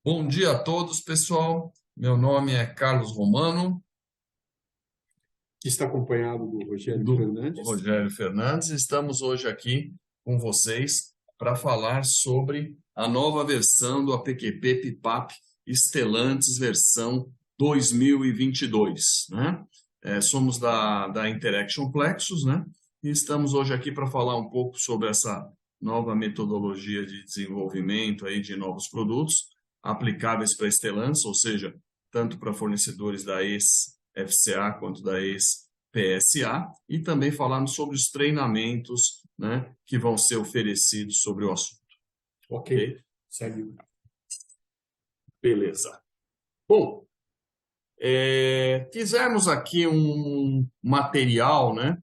Bom dia a todos, pessoal. Meu nome é Carlos Romano, Que está acompanhado do Rogério do Fernandes. Rogério Fernandes. Estamos hoje aqui com vocês para falar sobre a nova versão do APQP PIPAP Stellantis versão 2022, né? Somos da Interaction Plexus, né? E estamos hoje aqui para falar um pouco sobre essa nova metodologia de desenvolvimento aí de novos produtos aplicáveis para Stellantis, ou seja, tanto para fornecedores da ex-FCA quanto da ex-PSA, e também falarmos sobre os treinamentos, né, que vão ser oferecidos sobre o assunto. Ok, segue. Beleza. Bom, fizemos aqui um material, né,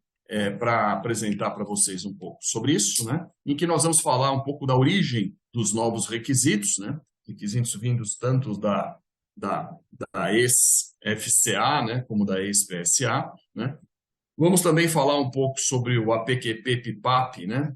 para apresentar para vocês um pouco sobre isso, né, em que nós vamos falar um pouco da origem dos novos requisitos, né, requisitos vindos tanto da, da ex-FCA, né, como da ex-PSA, né. Vamos também falar um pouco sobre o APQP PIPAP, né,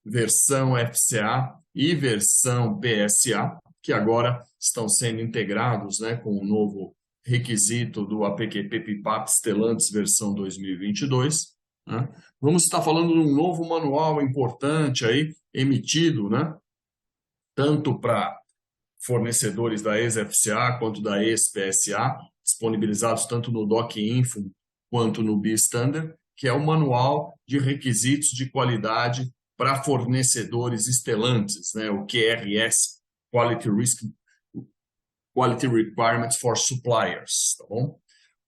versão FCA e versão PSA, que agora estão sendo integrados, né, com o novo requisito do APQP PIPAP Stellantis versão 2022. Né? Vamos estar falando de um novo manual importante aí, emitido, né, tanto para fornecedores da ex-FCA quanto da ex-PSA, disponibilizados tanto no Doc Info quanto no B-Standard, que é o Manual de Requisitos de Qualidade para Fornecedores Stellantis, né, o QRS, Quality Requirements for Suppliers, tá bom?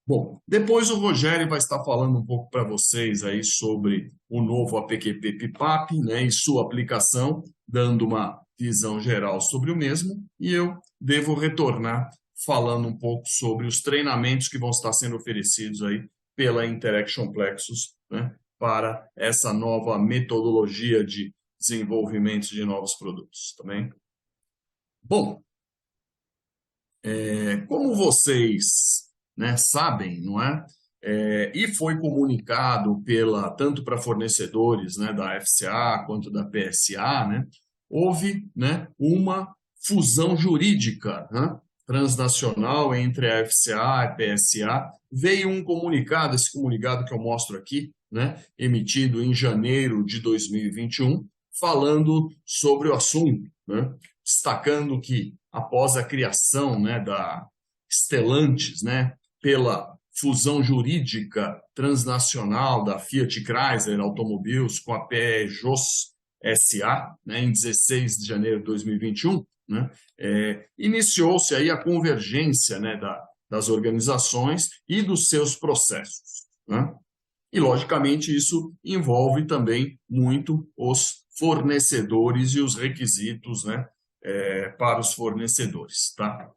Bom, depois o Rogério vai estar falando um pouco para vocês aí sobre o novo APQP PIPAP, né, e sua aplicação, dando uma visão geral sobre o mesmo, e eu devo retornar falando um pouco sobre os treinamentos que vão estar sendo oferecidos aí pela Interaction Plexus, né, para essa nova metodologia de desenvolvimento de novos produtos, tá bem? Bom, como vocês, né, sabem, não é? E foi comunicado tanto para fornecedores, né, da FCA quanto da PSA, né, houve, né, uma fusão jurídica, né, transnacional entre a FCA e a PSA. Veio um comunicado, esse comunicado que eu mostro aqui, né, emitido em janeiro de 2021, falando sobre o assunto, né, destacando que após a criação, né, da Stellantis, né, pela fusão jurídica transnacional da Fiat Chrysler Automobiles com a Peugeot SA, né, em 16 de janeiro de 2021, né, iniciou-se aí a convergência, né, das organizações e dos seus processos, né? E, logicamente, isso envolve também muito os fornecedores e os requisitos, né, para os fornecedores, tá?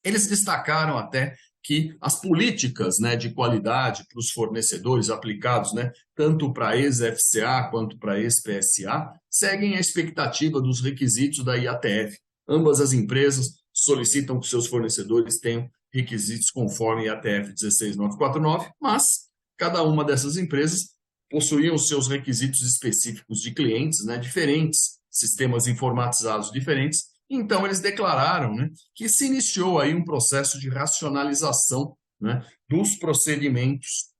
Eles destacaram até que as políticas, né, de qualidade para os fornecedores aplicados, né, tanto para a ex-FCA quanto para a ex-PSA, seguem a expectativa dos requisitos da IATF. Ambas as empresas solicitam que seus fornecedores tenham requisitos conforme IATF 16949, mas cada uma dessas empresas possuíam seus requisitos específicos de clientes, né, diferentes, sistemas informatizados diferentes. Então, eles declararam, né, que se iniciou aí um processo de racionalização, né, dos procedimentos,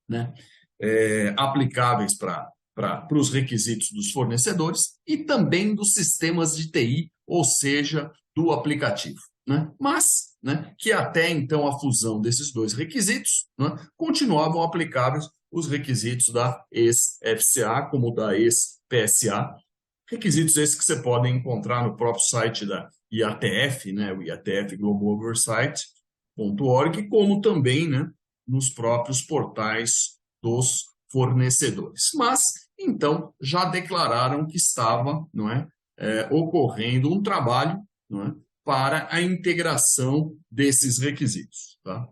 né, aplicáveis para os requisitos dos fornecedores e também dos sistemas de TI, ou seja, do aplicativo, né? Mas, né, que até então a fusão desses dois requisitos, né, continuavam aplicáveis os requisitos da ex-FCA como da ex-PSA, requisitos esses que você pode encontrar no próprio site da IATF, né, o IATF Global Oversight.org, como também, né, nos próprios portais dos fornecedores. Mas, então, já declararam que estava, não é, ocorrendo um trabalho, não é, para a integração desses requisitos. Tá?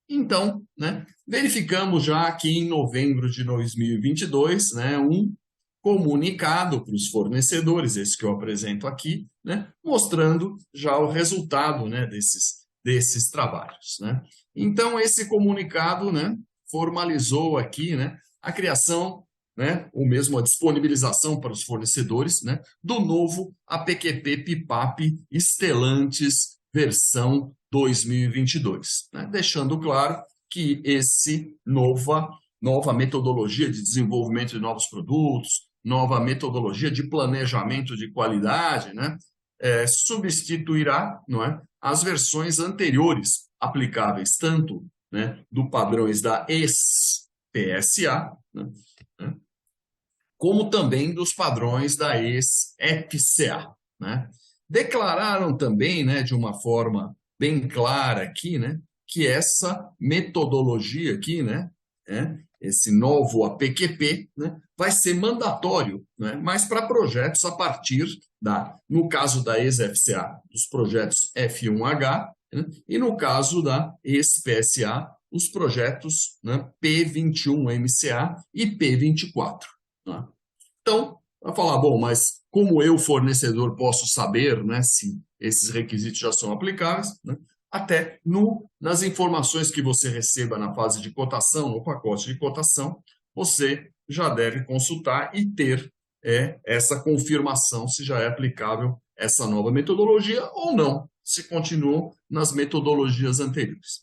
Então, né, verificamos já aqui em novembro de 2022, né, um comunicado para os fornecedores, esse que eu apresento aqui, né, mostrando já o resultado, né, desses trabalhos. Né? Então, esse comunicado, né, formalizou aqui, né, a criação né, ou mesmo a disponibilização para os fornecedores, né, do novo APQP PIPAP Stellantis versão 2022, né, deixando claro que esse nova metodologia de desenvolvimento de novos produtos, nova metodologia de planejamento de qualidade, né, substituirá, não é, as versões anteriores aplicáveis tanto, né, do padrões da ex-PSA, né, como também dos padrões da ex-FCA, né? Declararam também, né, de uma forma bem clara aqui, né, que essa metodologia aqui, né, esse novo APQP, né, vai ser mandatório, né, mas para projetos a partir no caso da ex-FCA, dos projetos F1H, né, e no caso da ex-PSA, os projetos, né, P21MCA e P24. Né? Então, vai falar, bom, mas como eu, fornecedor, posso saber, né, se esses requisitos já são aplicáveis, né? Até nas informações que você receba na fase de cotação, no pacote de cotação, você já deve consultar e ter essa confirmação se já é aplicável essa nova metodologia ou não, se continuam nas metodologias anteriores.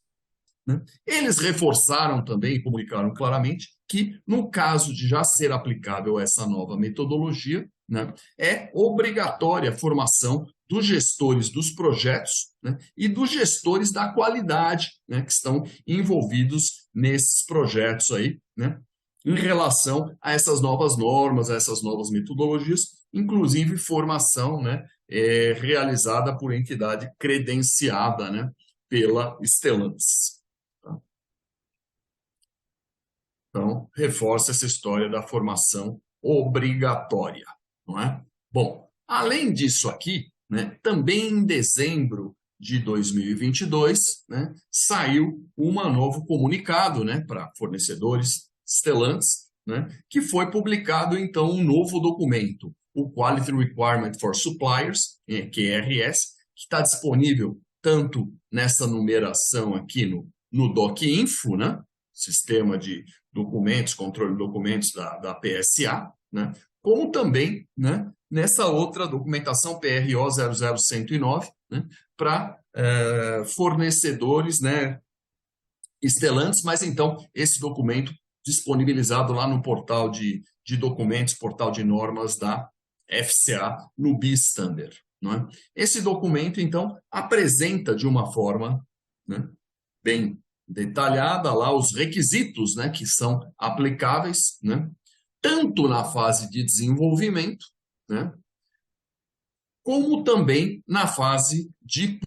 Né? Eles reforçaram também e comunicaram claramente que, no caso de já ser aplicável essa nova metodologia, né, é obrigatória a formação dos gestores dos projetos, né, e dos gestores da qualidade, né, que estão envolvidos nesses projetos aí, né, em relação a essas novas normas, a essas novas metodologias, inclusive formação, né, realizada por entidade credenciada, né, pela Stellantis. Então, reforça essa história da formação obrigatória, não é? Bom, além disso aqui, né, também em dezembro de 2022, né, saiu um novo comunicado, né, para fornecedores Stellantis, né, que foi publicado, então, um novo documento, o Quality Requirement for Suppliers, QRS, que está disponível tanto nessa numeração aqui no DocInfo, né, sistema de documentos, controle de documentos da PSA, né? Como também, né, nessa outra documentação PRO 00109, né, para fornecedores, né, Stellantis, mas então esse documento disponibilizado lá no portal de documentos, portal de normas da FCA, no B-Standard. Não é? Esse documento, então, apresenta de uma forma, né, bem detalhada lá os requisitos, né, que são aplicáveis, né, tanto na fase de desenvolvimento, né, como também na fase de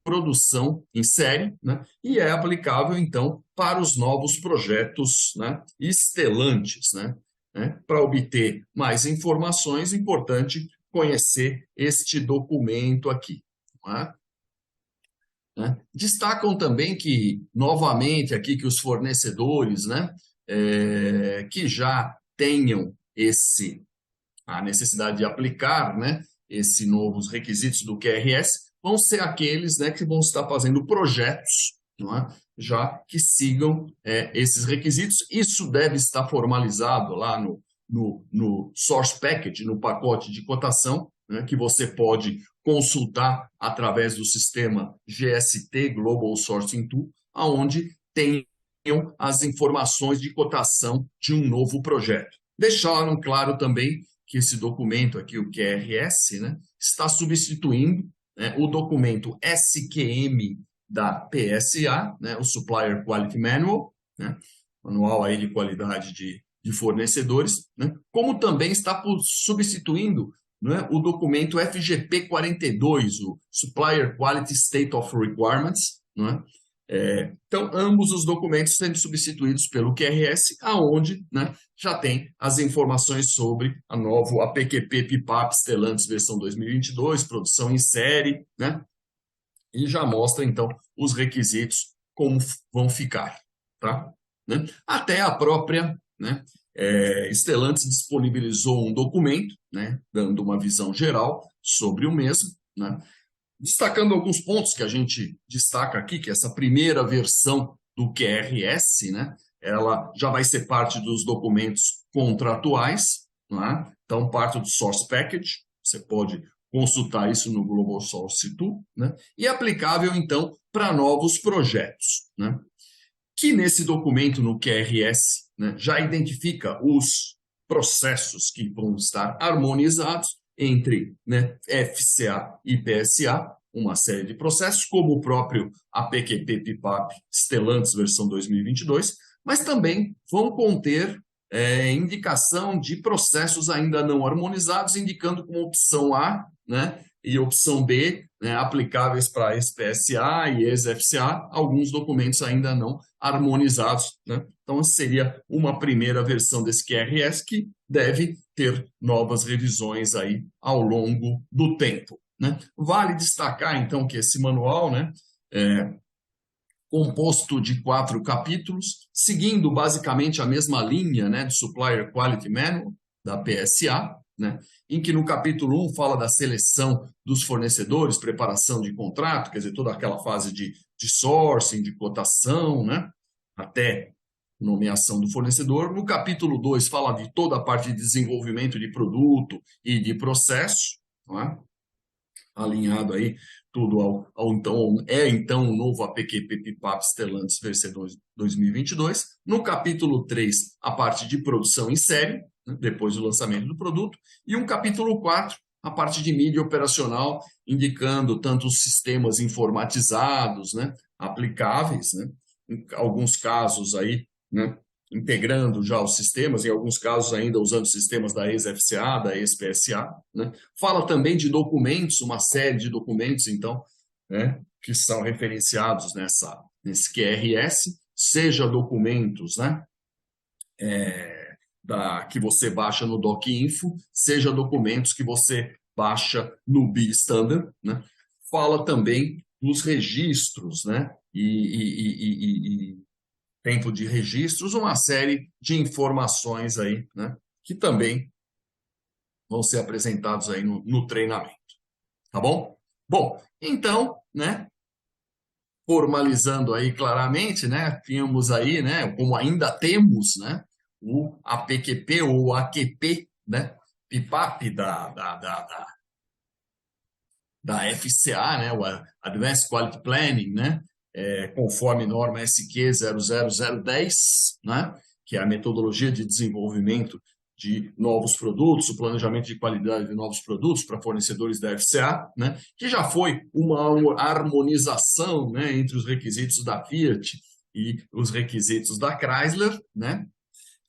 produção em série, né, e é aplicável, então, para os novos projetos, né, Stellantis. Né, para obter mais informações, é importante conhecer este documento aqui. Não é? Né? Destacam também que, novamente, aqui que os fornecedores, né, que já tenham a necessidade de aplicar, né, esses novos requisitos do QRS, vão ser aqueles, né, que vão estar fazendo projetos, não é? Já que sigam esses requisitos. Isso deve estar formalizado lá no Source Package, no pacote de cotação, né, que você pode consultar através do sistema GST, Global Sourcing Tool, onde tenham as informações de cotação de um novo projeto. Deixaram claro também que esse documento aqui, o QRS, né, está substituindo, né, o documento SQM da PSA, né, o Supplier Quality Manual, né, manual aí de qualidade de fornecedores, né, como também está substituindo, né, o documento FGP 42, o Supplier Quality State of Requirements, né? Então, ambos os documentos sendo substituídos pelo QRS, aonde, né, já tem as informações sobre a nova APQP PIPAP Stellantis versão 2022, produção em série, né? E já mostra, então, os requisitos, como vão ficar, tá? Né? Até a própria, né, Stellantis disponibilizou um documento, né, dando uma visão geral sobre o mesmo, né, destacando alguns pontos que a gente destaca aqui, que essa primeira versão do QRS, né, ela já vai ser parte dos documentos contratuais, não é? Então, parte do Source Package, você pode consultar isso no Global Source Tool, né? E aplicável, então, para novos projetos, né? Que nesse documento, no QRS, né, já identifica os processos que vão estar harmonizados entre, né, FCA e PSA, uma série de processos, como o próprio APQP PIPAP Stellantis versão 2022, mas também vão conter indicação de processos ainda não harmonizados, indicando como opção A, né, e opção B, né, aplicáveis para ex-PSA e ex-FCA, alguns documentos ainda não harmonizados, né? Então, seria uma primeira versão desse QRS que deve ter novas revisões aí ao longo do tempo, né? Vale destacar, então, que esse manual, né, composto de 4 capítulos, seguindo basicamente a mesma linha, né, de Supplier Quality Manual, da PSA, né, em que no capítulo 1 fala da seleção dos fornecedores, preparação de contrato, quer dizer, toda aquela fase de sourcing, de cotação, né, até nomeação do fornecedor. No capítulo 2 fala de toda a parte de desenvolvimento de produto e de processo, não é? Alinhado aí tudo então o novo APQP PIPAP Stellantis versão 2022. No capítulo 3, a parte de produção em série, né, depois do lançamento do produto, e um capítulo 4, a parte de mídia operacional, indicando tanto os sistemas informatizados, né, aplicáveis, né, em alguns casos aí, né, integrando já os sistemas, em alguns casos ainda usando sistemas da ex-FCA, da ex-PSA, né? Fala também de documentos, uma série de documentos, então, né, que são referenciados nesse QRS, seja documentos, né, que você baixa no DocInfo, seja documentos que você baixa no B-Standard, né? Fala também dos registros, né, e tempo de registros, uma série de informações aí, né, que também vão ser apresentados aí no treinamento, tá bom? Bom, então, né, formalizando aí claramente, né, tínhamos aí, né, como ainda temos, né, o APQP ou AQP, né, PIPAP da FCA, né, o Advanced Quality Planning, né, conforme norma SQ 00010, né, que é a metodologia de desenvolvimento de novos produtos, o planejamento de qualidade de novos produtos para fornecedores da FCA, né, que já foi uma harmonização, né, entre os requisitos da Fiat e os requisitos da Chrysler, né,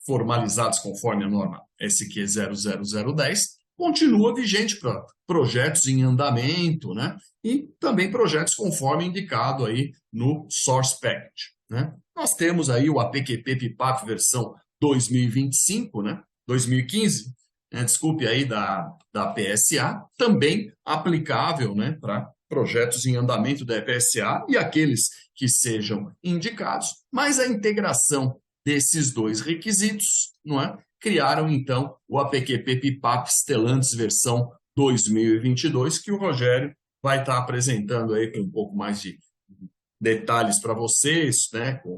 formalizados conforme a norma SQ 00010, continua vigente para projetos em andamento, né? E também projetos conforme indicado aí no Source Package, né? Nós temos aí o APQP PIPAP versão 2025, né? 2015, né? Desculpe aí da PSA, também aplicável, né, para projetos em andamento da PSA e aqueles que sejam indicados, mas a integração desses dois requisitos, não é? Criaram, então, o APQP PIPAP Stellantis versão 2022, que o Rogério vai estar apresentando aí com um pouco mais de detalhes para vocês, né? Com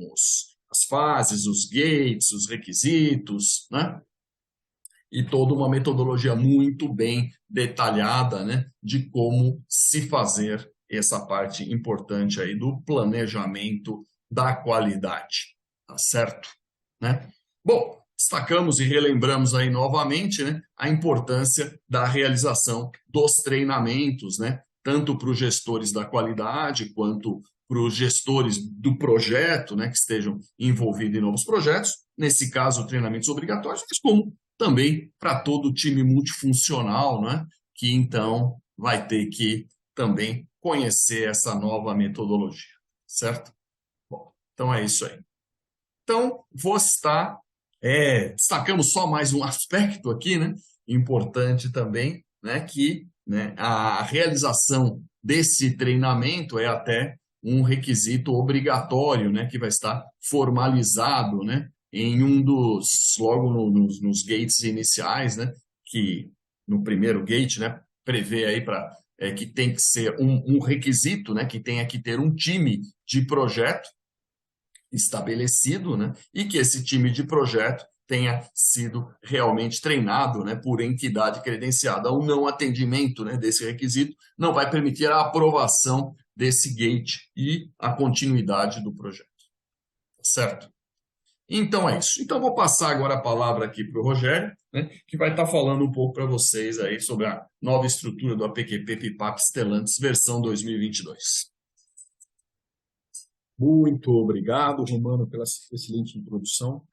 as fases, os gates, os requisitos, né? E toda uma metodologia muito bem detalhada, né? De como se fazer essa parte importante aí do planejamento da qualidade, tá certo? Né? Bom, destacamos e relembramos aí novamente, né, a importância da realização dos treinamentos, né, tanto para os gestores da qualidade quanto para os gestores do projeto, né, que estejam envolvidos em novos projetos, nesse caso, treinamentos obrigatórios, mas como também para todo o time multifuncional, né, que então vai ter que também conhecer essa nova metodologia, certo? Bom, então é isso aí. Então, vou estar destacamos só mais um aspecto aqui, né, importante também, né, que, né, a realização desse treinamento é até um requisito obrigatório, né, que vai estar formalizado, né, em um logo nos gates iniciais, né, que no primeiro gate, né, prevê aí que tem que ser um requisito, né, que tenha que ter um time de projeto. estabelecido, né? E que esse time de projeto tenha sido realmente treinado, né, por entidade credenciada. O não atendimento, né, desse requisito não vai permitir a aprovação desse gate e a continuidade do projeto. Certo? Então é isso. Então vou passar agora a palavra aqui para o Rogério, né, que vai estar falando um pouco para vocês aí sobre a nova estrutura do APQP PIPAP Stellantis versão 2022. Muito obrigado, Romano, pela excelente introdução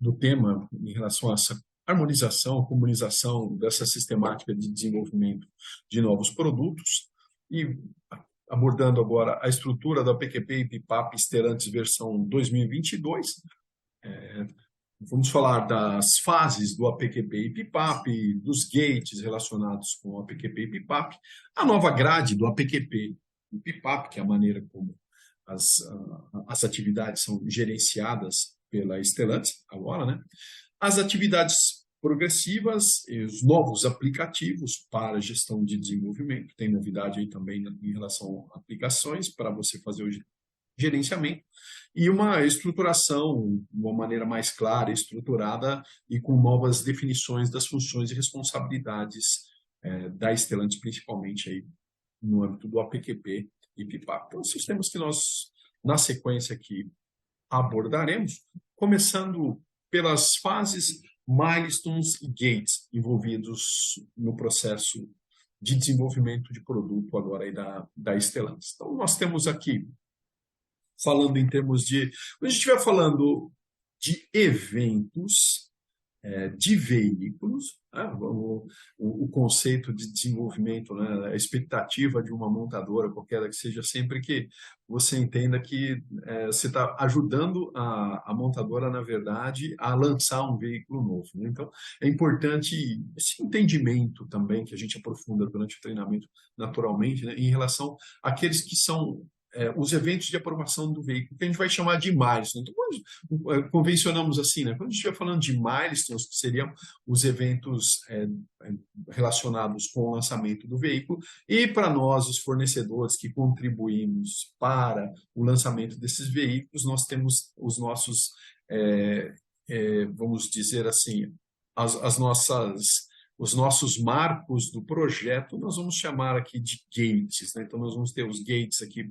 do tema em relação a essa harmonização, comunização dessa sistemática de desenvolvimento de novos produtos e abordando agora a estrutura da PQP e PIPAP Stellantis versão 2022. Vamos falar das fases do APQP e PIPAP, dos gates relacionados com o APQP e PIPAP, a nova grade do APQP e PIPAP, que é a maneira como as atividades são gerenciadas pela Stellantis agora, né? As atividades progressivas e os novos aplicativos para gestão de desenvolvimento. Tem novidade aí também em relação a aplicações para você fazer o gerenciamento e uma estruturação, uma maneira mais clara, estruturada e com novas definições das funções e responsabilidades da Stellantis, principalmente aí no âmbito do APQP e PIPAP. Então, esses temas que nós, na sequência aqui, abordaremos, começando pelas fases, milestones e gates envolvidos no processo de desenvolvimento de produto agora aí da Stellantis. Então, nós temos aqui, falando em termos de... Quando a gente estiver falando de eventos, de veículos, né? O conceito de desenvolvimento, né? A expectativa de uma montadora, qualquer que seja, sempre que você entenda que você está ajudando a montadora, na verdade, a lançar um veículo novo, né? Então, é importante esse entendimento também, que a gente aprofunda durante o treinamento naturalmente, né? Em relação àqueles que são os eventos de aprovação do veículo, que a gente vai chamar de milestones. Então, quando convencionamos assim, né? Quando a gente estiver falando de milestones, que seriam os eventos relacionados com o lançamento do veículo, e para nós, os fornecedores que contribuímos para o lançamento desses veículos, nós temos os nossos, vamos dizer assim, os nossos marcos do projeto, nós vamos chamar aqui de gates, né? Então, nós vamos ter os gates aqui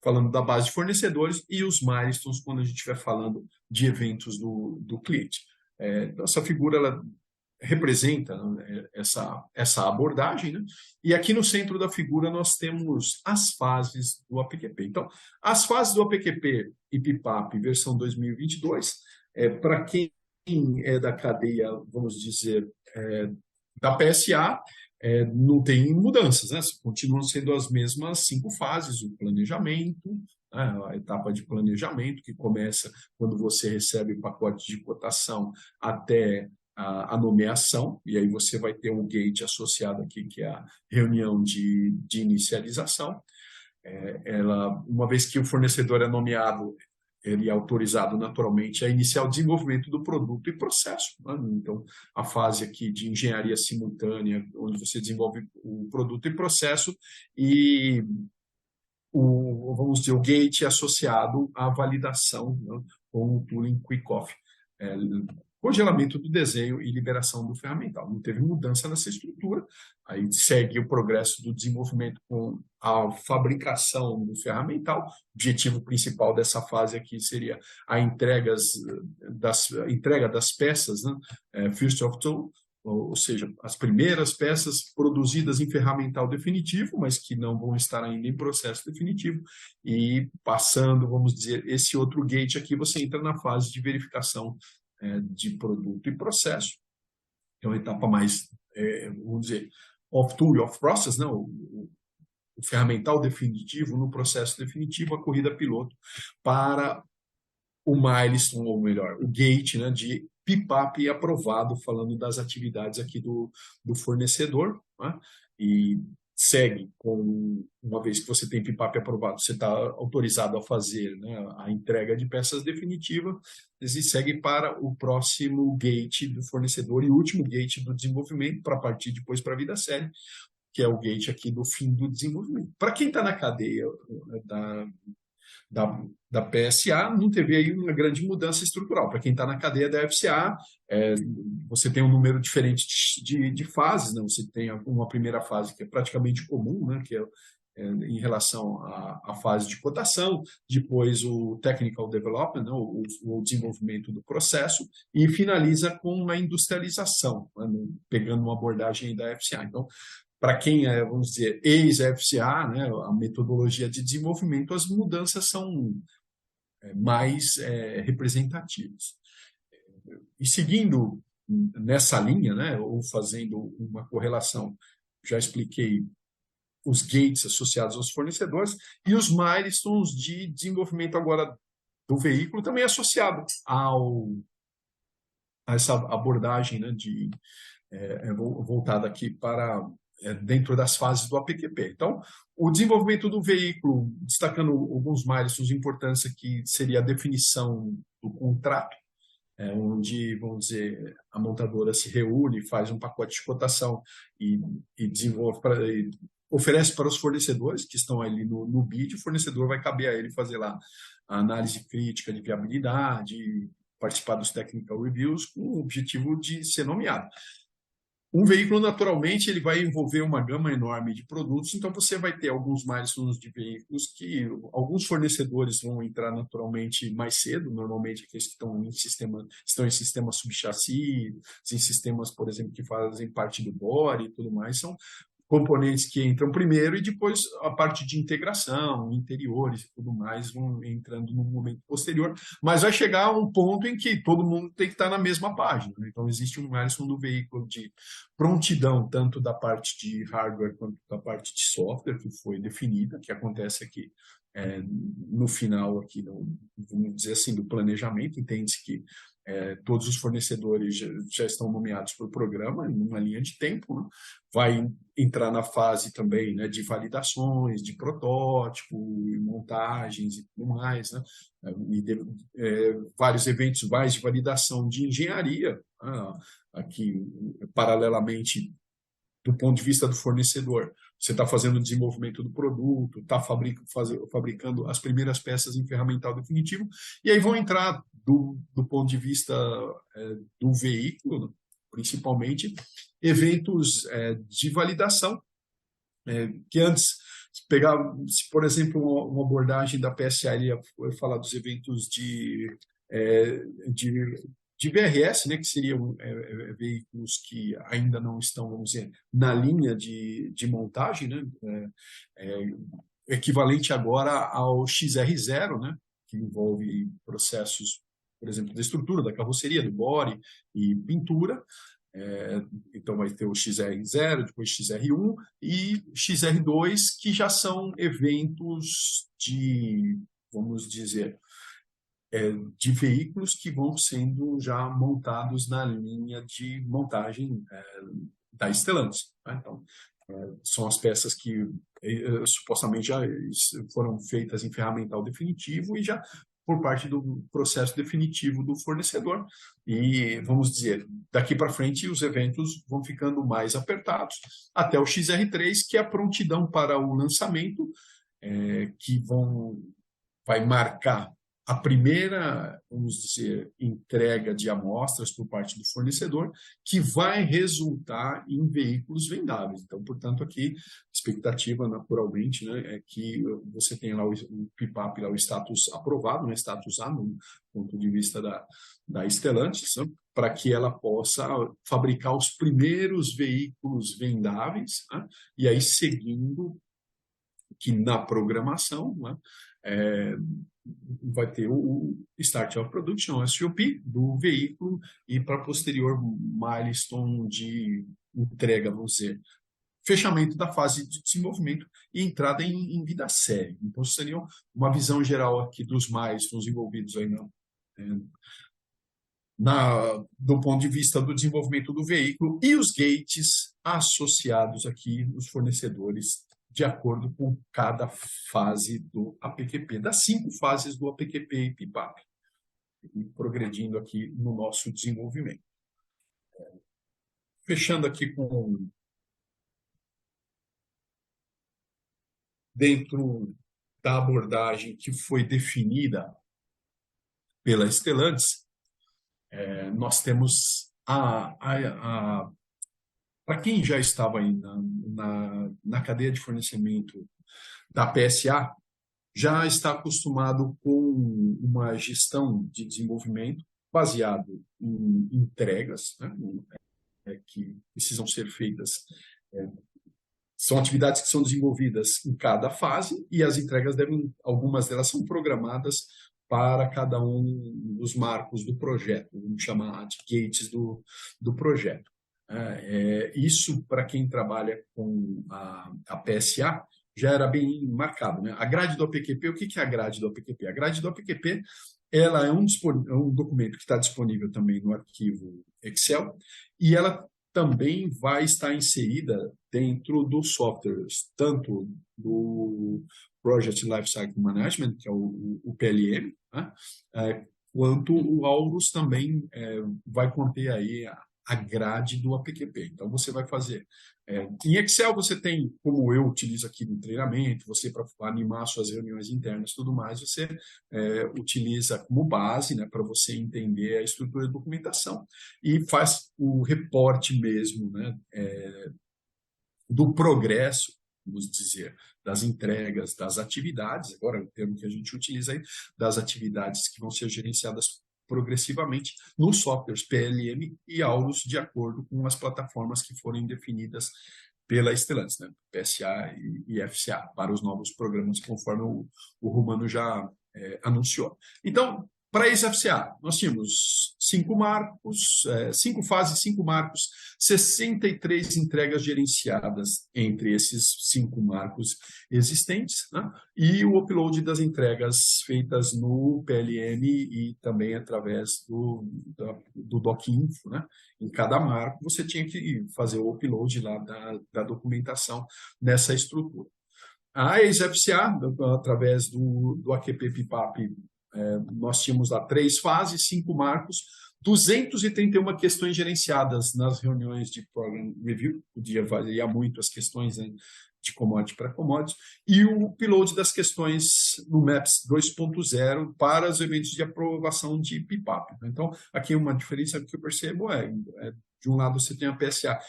falando da base de fornecedores e os milestones quando a gente estiver falando de eventos do cliente. Essa figura ela representa, né, essa abordagem, né? E aqui no centro da figura nós temos as fases do APQP. Então, as fases do APQP e PIPAP versão 2022, para quem é da cadeia, vamos dizer, da PSA, não tem mudanças, né? Continuam sendo as mesmas 5 fases: o planejamento, né? A etapa de planejamento, que começa quando você recebe o pacote de cotação até a nomeação, e aí você vai ter um gate associado aqui, que é a reunião de inicialização. Uma vez que o fornecedor é nomeado, ele é autorizado naturalmente a iniciar o desenvolvimento do produto e processo, né? Então, a fase aqui de engenharia simultânea, onde você desenvolve o produto e processo, e vamos dizer, o gate associado à validação, né, com o tooling Quick-Off. Congelamento do desenho e liberação do ferramental. Não teve mudança nessa estrutura, aí segue o progresso do desenvolvimento com a fabricação do ferramental. O objetivo principal dessa fase aqui seria a entrega das peças, né? First of tool, ou seja, as primeiras peças produzidas em ferramental definitivo, mas que não vão estar ainda em processo definitivo, e passando, vamos dizer, esse outro gate aqui, você entra na fase de verificação de produto e processo. É uma etapa mais, vamos dizer, off-tool e off-process, né? O ferramental definitivo no processo definitivo, a corrida piloto para o milestone, ou melhor, o gate, né, de PIPAP aprovado, falando das atividades aqui do fornecedor, né? E segue uma vez que você tem PIPAP aprovado, você está autorizado a fazer, né, a entrega de peças definitivas, e segue para o próximo gate do fornecedor e último gate do desenvolvimento, para partir depois para a vida séria, que é o gate aqui do fim do desenvolvimento. Para quem está na cadeia da, da PSA, não teve aí uma grande mudança estrutural. Para quem está na cadeia da FCA, você tem um número diferente de fases, né? Você tem uma primeira fase que é praticamente comum, né? Que é em relação à fase de cotação, depois o technical development, né? O desenvolvimento do processo, e finaliza com uma industrialização, né? Pegando uma abordagem da FCA. Então, para quem é, vamos dizer, ex-FCA, né, a metodologia de desenvolvimento, as mudanças são mais representativas. E seguindo nessa linha, né, ou fazendo uma correlação, já expliquei os gates associados aos fornecedores e os milestones de desenvolvimento agora do veículo também associado a essa abordagem, né, voltada aqui para dentro das fases do APQP. Então, o desenvolvimento do veículo, destacando alguns milestones importantes aqui, seria a definição do contrato, onde, vamos dizer, a montadora se reúne, faz um pacote de cotação e desenvolve oferece para os fornecedores que estão ali no bid, o fornecedor vai caber a ele fazer lá a análise crítica de viabilidade, participar dos technical reviews com o objetivo de ser nomeado. Um veículo, naturalmente, ele vai envolver uma gama enorme de produtos, então você vai ter alguns milestones de veículos que alguns fornecedores vão entrar naturalmente mais cedo, normalmente aqueles que estão em sistemas subchassi, em sistemas, por exemplo, que fazem parte do body e tudo mais, são componentes que entram primeiro e depois a parte de integração, interiores e tudo mais vão entrando no momento posterior, mas vai chegar a um ponto em que todo mundo tem que estar na mesma página, né? Então existe um milestone do veículo de prontidão, tanto da parte de hardware quanto da parte de software que foi definida, que acontece aqui no final aqui, vamos dizer assim, do planejamento, entende-se que todos os fornecedores já estão nomeados por programa, em uma linha de tempo, né? Vai entrar na fase também, né, de validações, de protótipo, montagens e tudo mais, né? Vários eventos mais de validação de engenharia, aqui, paralelamente, do ponto de vista do fornecedor. Você está fazendo o desenvolvimento do produto, está fabricando as primeiras peças em ferramental definitivo, e aí vão entrar do ponto de vista do veículo, principalmente, eventos de validação, que antes, se por exemplo, uma abordagem da PSA, ele ia falar dos eventos de VRS, né, que seriam veículos que ainda não estão, vamos dizer, na linha de montagem, né, equivalente agora ao XR0, né, que envolve processos, por exemplo, da estrutura, da carroceria, do body e pintura. Então vai ter o XR0, depois XR1 e XR2, que já são eventos vamos dizer, de veículos que vão sendo já montados na linha de montagem da Stellantis, né? Então, são as peças que supostamente já foram feitas em ferramental definitivo e já por parte do processo definitivo do fornecedor. E, vamos dizer, daqui para frente os eventos vão ficando mais apertados, até o XR3, que é a prontidão para o lançamento, que vai marcar a primeira, vamos dizer, entrega de amostras por parte do fornecedor, que vai resultar em veículos vendáveis. Então, portanto, aqui, a expectativa, naturalmente, né, é que você tenha lá o PIPAP, lá o status aprovado, né, status A, no ponto de vista da Stellantis, né, para que ela possa fabricar os primeiros veículos vendáveis, né, e aí seguindo que na programação, né, vai ter o Start of Production, SOP, do veículo e para posterior milestone de entrega, vamos dizer, fechamento da fase de desenvolvimento e entrada em vida séria. Então, seria uma visão geral aqui dos milestones envolvidos aí do ponto de vista do desenvolvimento do veículo e os gates associados aqui nos fornecedores de acordo com cada fase do APQP, das 5 fases do APQP e PIPAP, e progredindo aqui no nosso desenvolvimento. Fechando aqui dentro da abordagem que foi definida pela Stellantis, nós temos para quem já estava aí na cadeia de fornecimento da PSA, já está acostumado com uma gestão de desenvolvimento baseado em entregas, né, que precisam ser feitas. São atividades que são desenvolvidas em cada fase e as entregas algumas delas são programadas para cada um dos marcos do projeto, vamos chamar de gates do projeto. Isso, para quem trabalha com a PSA, já era bem marcado, né? A grade do APQP, o que é a grade do APQP? A grade do APQP ela é um documento que está disponível também no arquivo Excel e ela também vai estar inserida dentro dos softwares, tanto do Project Lifecycle Management, que é o PLM, né? Quanto o Aurus também vai conter aí a grade do APQP. Então, você vai fazer. Em Excel, você tem, como eu utilizo aqui no treinamento, você para animar suas reuniões internas e tudo mais, você utiliza como base, né, para você entender a estrutura de documentação e faz o reporte mesmo, né, do progresso, vamos dizer, das entregas, das atividades, agora é o termo que a gente utiliza aí, das atividades que vão ser gerenciadas progressivamente nos softwares PLM e Aurus, de acordo com as plataformas que forem definidas pela Stellantis, né? PSA e FCA, para os novos programas, conforme o Romano já anunciou. Então, para esse FCA, nós tínhamos 5 marcos, 5 fases, 5 marcos, 63 entregas gerenciadas entre esses 5 marcos existentes, né? E o upload das entregas feitas no PLM e também através do DocInfo, né? Em cada marco, você tinha que fazer o upload lá da documentação nessa estrutura. A ex-FCA, através do AQP PIPAP, nós tínhamos lá 3 fases, 5 marcos, 231 questões gerenciadas nas reuniões de Program Review, podia variar muito as questões, né, de commodity para commodity, e o upload das questões no MAPS 2.0 para os eventos de aprovação de PIPAP. Então, aqui uma diferença que eu percebo de um lado você tem a PSA,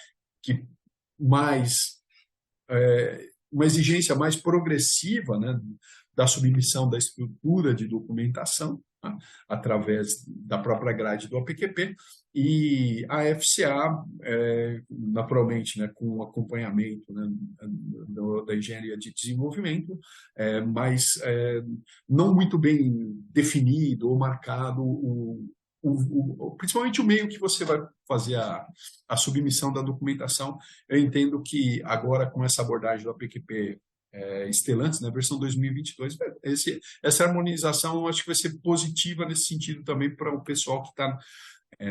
que mais uma exigência mais progressiva, né, da submissão da estrutura de documentação, tá, através da própria grade do APQP, e a FCA, naturalmente, né, com o acompanhamento, né, da engenharia de desenvolvimento, mas não muito bem definido ou marcado principalmente o meio que você vai fazer a submissão da documentação. Eu entendo que agora, com essa abordagem do APQP Stellantis, na versão 2022, essa harmonização eu acho que vai ser positiva nesse sentido também para o pessoal que está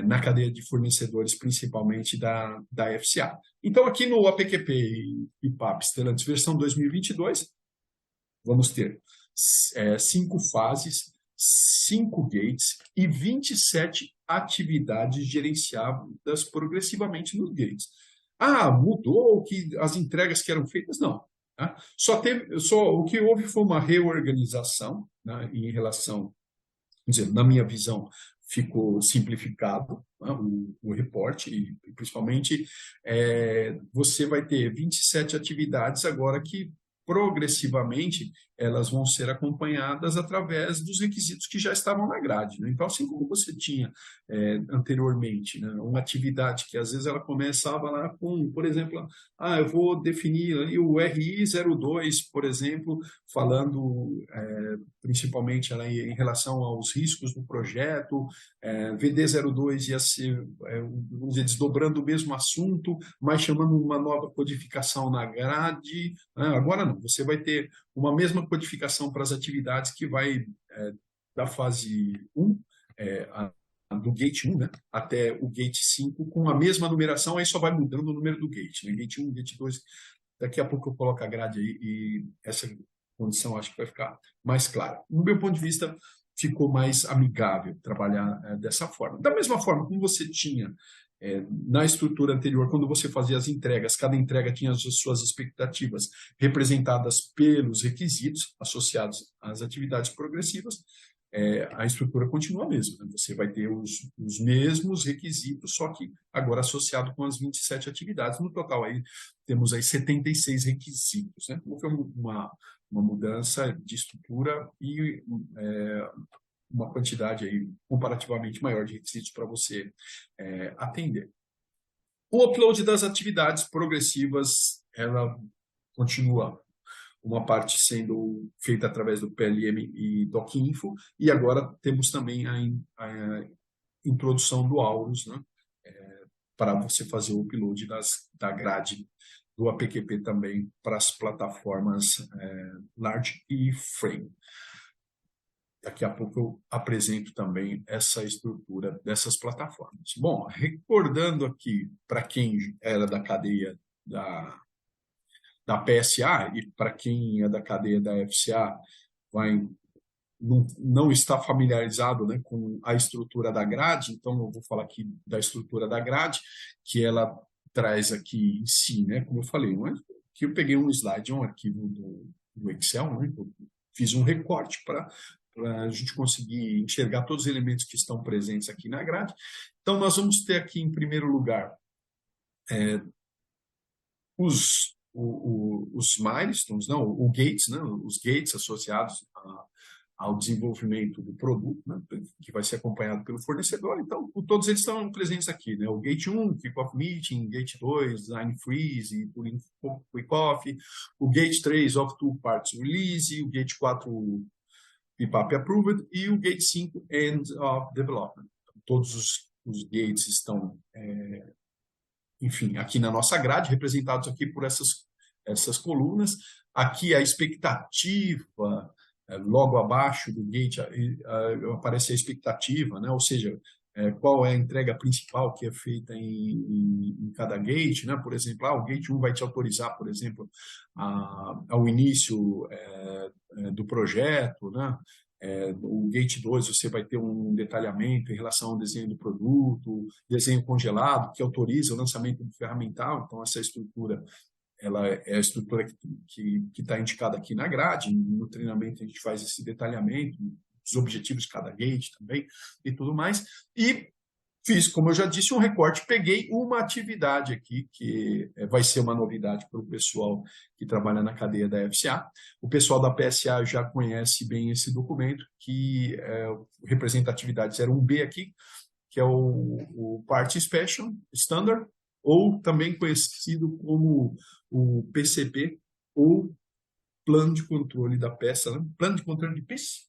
na cadeia de fornecedores, principalmente da FCA. Então, aqui no APQP e PAP Stellantis versão 2022, vamos ter 5 fases, 5 gates e 27 atividades gerenciadas progressivamente nos gates. Mudou as entregas que eram feitas? Não. Tá? O que houve foi uma reorganização, né, em relação, quer dizer, na minha visão, ficou simplificado, né, o reporte, e principalmente você vai ter 27 atividades agora que progressivamente elas vão ser acompanhadas através dos requisitos que já estavam na grade, né? Então, assim como você tinha anteriormente, né, uma atividade que às vezes ela começava lá com, por exemplo, eu vou definir ali o RI 02, por exemplo, falando principalmente em relação aos riscos do projeto, VD 02 ia ser, vamos dizer, desdobrando o mesmo assunto, mas chamando uma nova codificação na grade, né? Agora não, você vai ter uma mesma codificação para as atividades que vai da fase 1, do gate 1, né, até o gate 5, com a mesma numeração, aí só vai mudando o número do gate, né? Gate 1, gate 2, daqui a pouco eu coloco a grade aí e essa condição acho que vai ficar mais clara. No meu ponto de vista, ficou mais amigável trabalhar dessa forma. Da mesma forma como você tinha Na estrutura anterior, quando você fazia as entregas, cada entrega tinha as suas expectativas representadas pelos requisitos associados às atividades progressivas. A estrutura continua a mesma, né? Você vai ter os mesmos requisitos, só que agora associado com as 27 atividades. No total, aí, temos aí 76 requisitos, né? Então, foi uma mudança de estrutura e uma quantidade aí comparativamente maior de requisitos para você atender. O upload das atividades progressivas, ela continua uma parte sendo feita através do PLM e DocInfo, e agora temos também a introdução do Aurus, né, para você fazer o upload da grade do APQP também para as plataformas Large e Frame. Daqui a pouco eu apresento também essa estrutura dessas plataformas. Bom, recordando aqui para quem era da cadeia da PSA e para quem é da cadeia da FCA não está familiarizado, né, com a estrutura da grade, então eu vou falar aqui da estrutura da grade, que ela traz aqui em si, né, como eu falei, que eu peguei um slide, um arquivo do Excel, né, eu fiz um recorte para a gente conseguir enxergar todos os elementos que estão presentes aqui na grade. Então, nós vamos ter aqui, em primeiro lugar, os milestones, não, o gates, né, os gates associados ao desenvolvimento do produto, né, que vai ser acompanhado pelo fornecedor. Então, todos eles estão presentes aqui, né? O Gate 1, Kickoff Meeting, Gate 2, Design Freeze e Pulling Kickoff, o Gate 3, Off to Parts Release, o Gate 4, PPAP Approved, e o Gate 5, End of Development. Então, todos os gates estão, enfim, aqui na nossa grade, representados aqui por essas colunas. Aqui a expectativa, logo abaixo do gate aparece a expectativa, né? Ou seja, qual é a entrega principal que é feita em cada gate, né? Por exemplo, o gate 1 vai te autorizar, por exemplo, ao início do projeto, né? O Gate 2 você vai ter um detalhamento em relação ao desenho do produto, desenho congelado, que autoriza o lançamento do ferramental. Então, essa estrutura, ela é a estrutura que está indicada aqui na grade. No treinamento a gente faz esse detalhamento, os objetivos de cada gate também e tudo mais. E fiz, como eu já disse, um recorte, peguei uma atividade aqui, que vai ser uma novidade para o pessoal que trabalha na cadeia da FCA. O pessoal da PSA já conhece bem esse documento, que representa a atividade 01B aqui, que é o Part Inspection Standard, ou também conhecido como o PCP, ou Plano de Controle da Peça, né? Plano de Controle de Peça.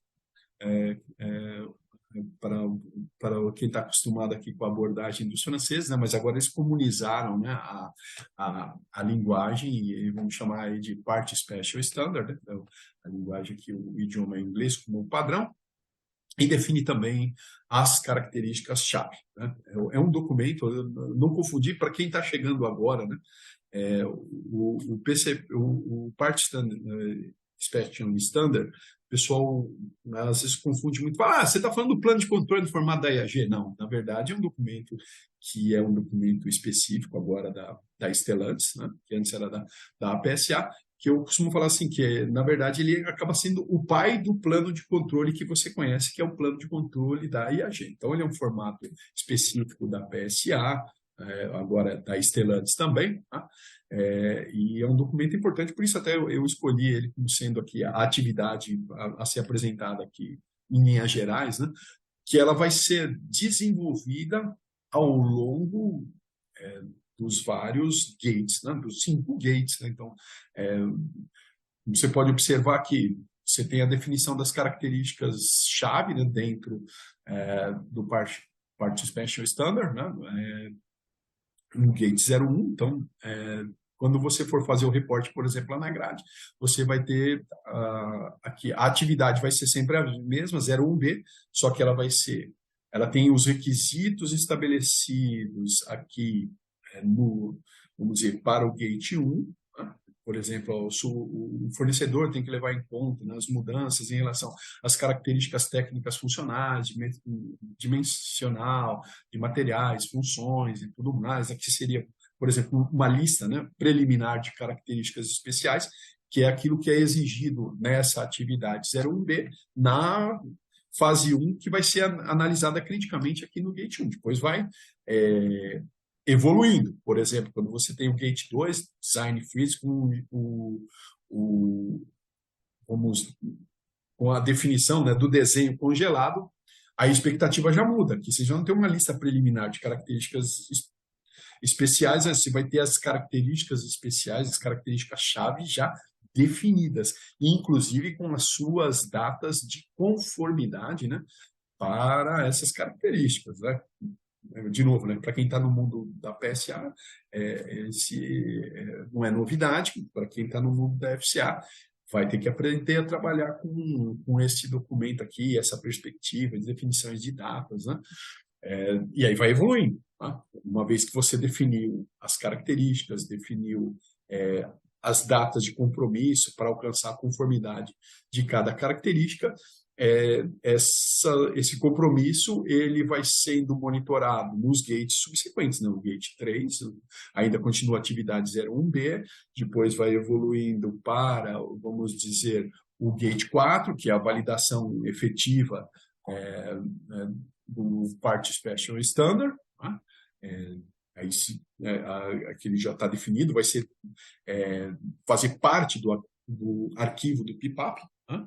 Para quem está acostumado aqui com a abordagem dos franceses, né? Mas agora eles comunizaram, né, a linguagem, e vamos chamar aí de Part Special Standard, né? Então, a linguagem aqui, o idioma inglês como padrão, e define também as características-chave, né? É um documento, não confundir para quem está chegando agora, né? O Part Special Standard, o pessoal às vezes confunde muito, fala, você está falando do plano de controle do formato da IAG. Não, na verdade é um documento que é um documento específico agora da Stellantis, né? Que antes era da APSA, que eu costumo falar assim, que na verdade ele acaba sendo o pai do plano de controle que você conhece, que é o plano de controle da IAG. Então ele é um formato específico da PSA, agora da Stellantis também, tá? E é um documento importante, por isso até eu escolhi ele como sendo aqui a atividade a ser apresentada aqui em linhas gerais, né? Que ela vai ser desenvolvida ao longo dos vários gates, né? Dos 5 gates, né? Então, você pode observar que você tem a definição das características-chave, né, dentro do Part Special Standard, né? No Gate 01, então, quando você for fazer o reporte, por exemplo, lá na grade, você vai ter aqui, a atividade vai ser sempre a mesma, 01B, só que ela tem os requisitos estabelecidos aqui, vamos dizer, para o Gate 1, né? por exemplo, o fornecedor tem que levar em conta, né, as mudanças em relação às características técnicas funcionais, dimensional, de materiais, funções e tudo mais, que seria, por exemplo, uma lista, né, preliminar de características especiais, que é aquilo que é exigido nessa atividade 01B na fase 1, que vai ser analisada criticamente aqui no Gate 1. Depois vai evoluindo. Por exemplo, quando você tem o Gate 2, Design Freeze, com a definição, né, do desenho congelado, a expectativa já muda, que você já não tem uma lista preliminar de características especiais, você vai ter as características especiais, as características-chave já definidas, inclusive com as suas datas de conformidade, né, para essas características, né? De novo, né, para quem está no mundo da PSA, não é novidade. Para quem está no mundo da FCA, vai ter que aprender a trabalhar com esse documento aqui, essa perspectiva de definições de datas, né? E aí vai evoluindo. Tá? Uma vez que você definiu as características, definiu as datas de compromisso para alcançar a conformidade de cada característica, esse compromisso ele vai sendo monitorado nos gates subsequentes, né? O gate 3 ainda continua a atividade 01B, depois vai evoluindo para, vamos dizer, o gate 4, que é a validação efetiva do Part Special Standard, tá? Aí aquele já está definido, vai ser fazer parte do arquivo do PIPAP, tá?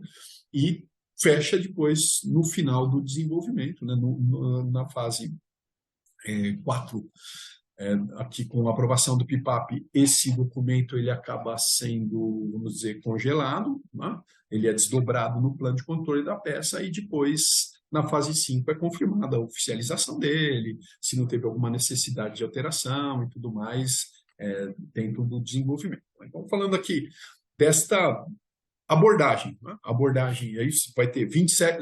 E fecha depois no final do desenvolvimento, né, na fase 4. Aqui com a aprovação do PIPAP, esse documento ele acaba sendo, vamos dizer, congelado, né? Ele é desdobrado no plano de controle da peça e depois, na fase 5, é confirmada a oficialização dele, se não teve alguma necessidade de alteração e tudo mais dentro do desenvolvimento. Então, falando aqui desta abordagem, né? Abordagem, é isso, vai ter 27,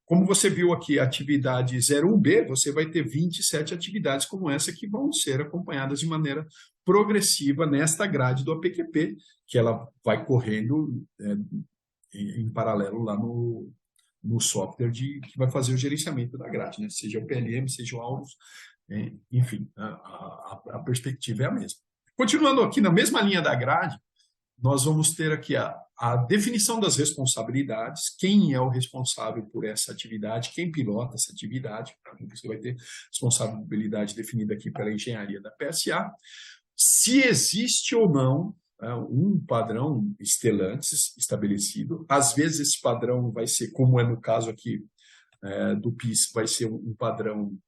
como você viu aqui, a atividade 01B, você vai ter 27 atividades como essa que vão ser acompanhadas de maneira progressiva nesta grade do APQP, que ela vai correndo em paralelo lá no software que vai fazer o gerenciamento da grade, né? Seja o PLM, seja o Aulus, enfim, a perspectiva é a mesma. Continuando aqui na mesma linha da grade, nós vamos ter aqui a definição das responsabilidades, quem é o responsável por essa atividade, quem pilota essa atividade, você vai ter responsabilidade definida aqui pela engenharia da PSA, se existe ou não um padrão Stellantis estabelecido. Às vezes esse padrão vai ser, como é no caso aqui do PIS, vai ser um padrão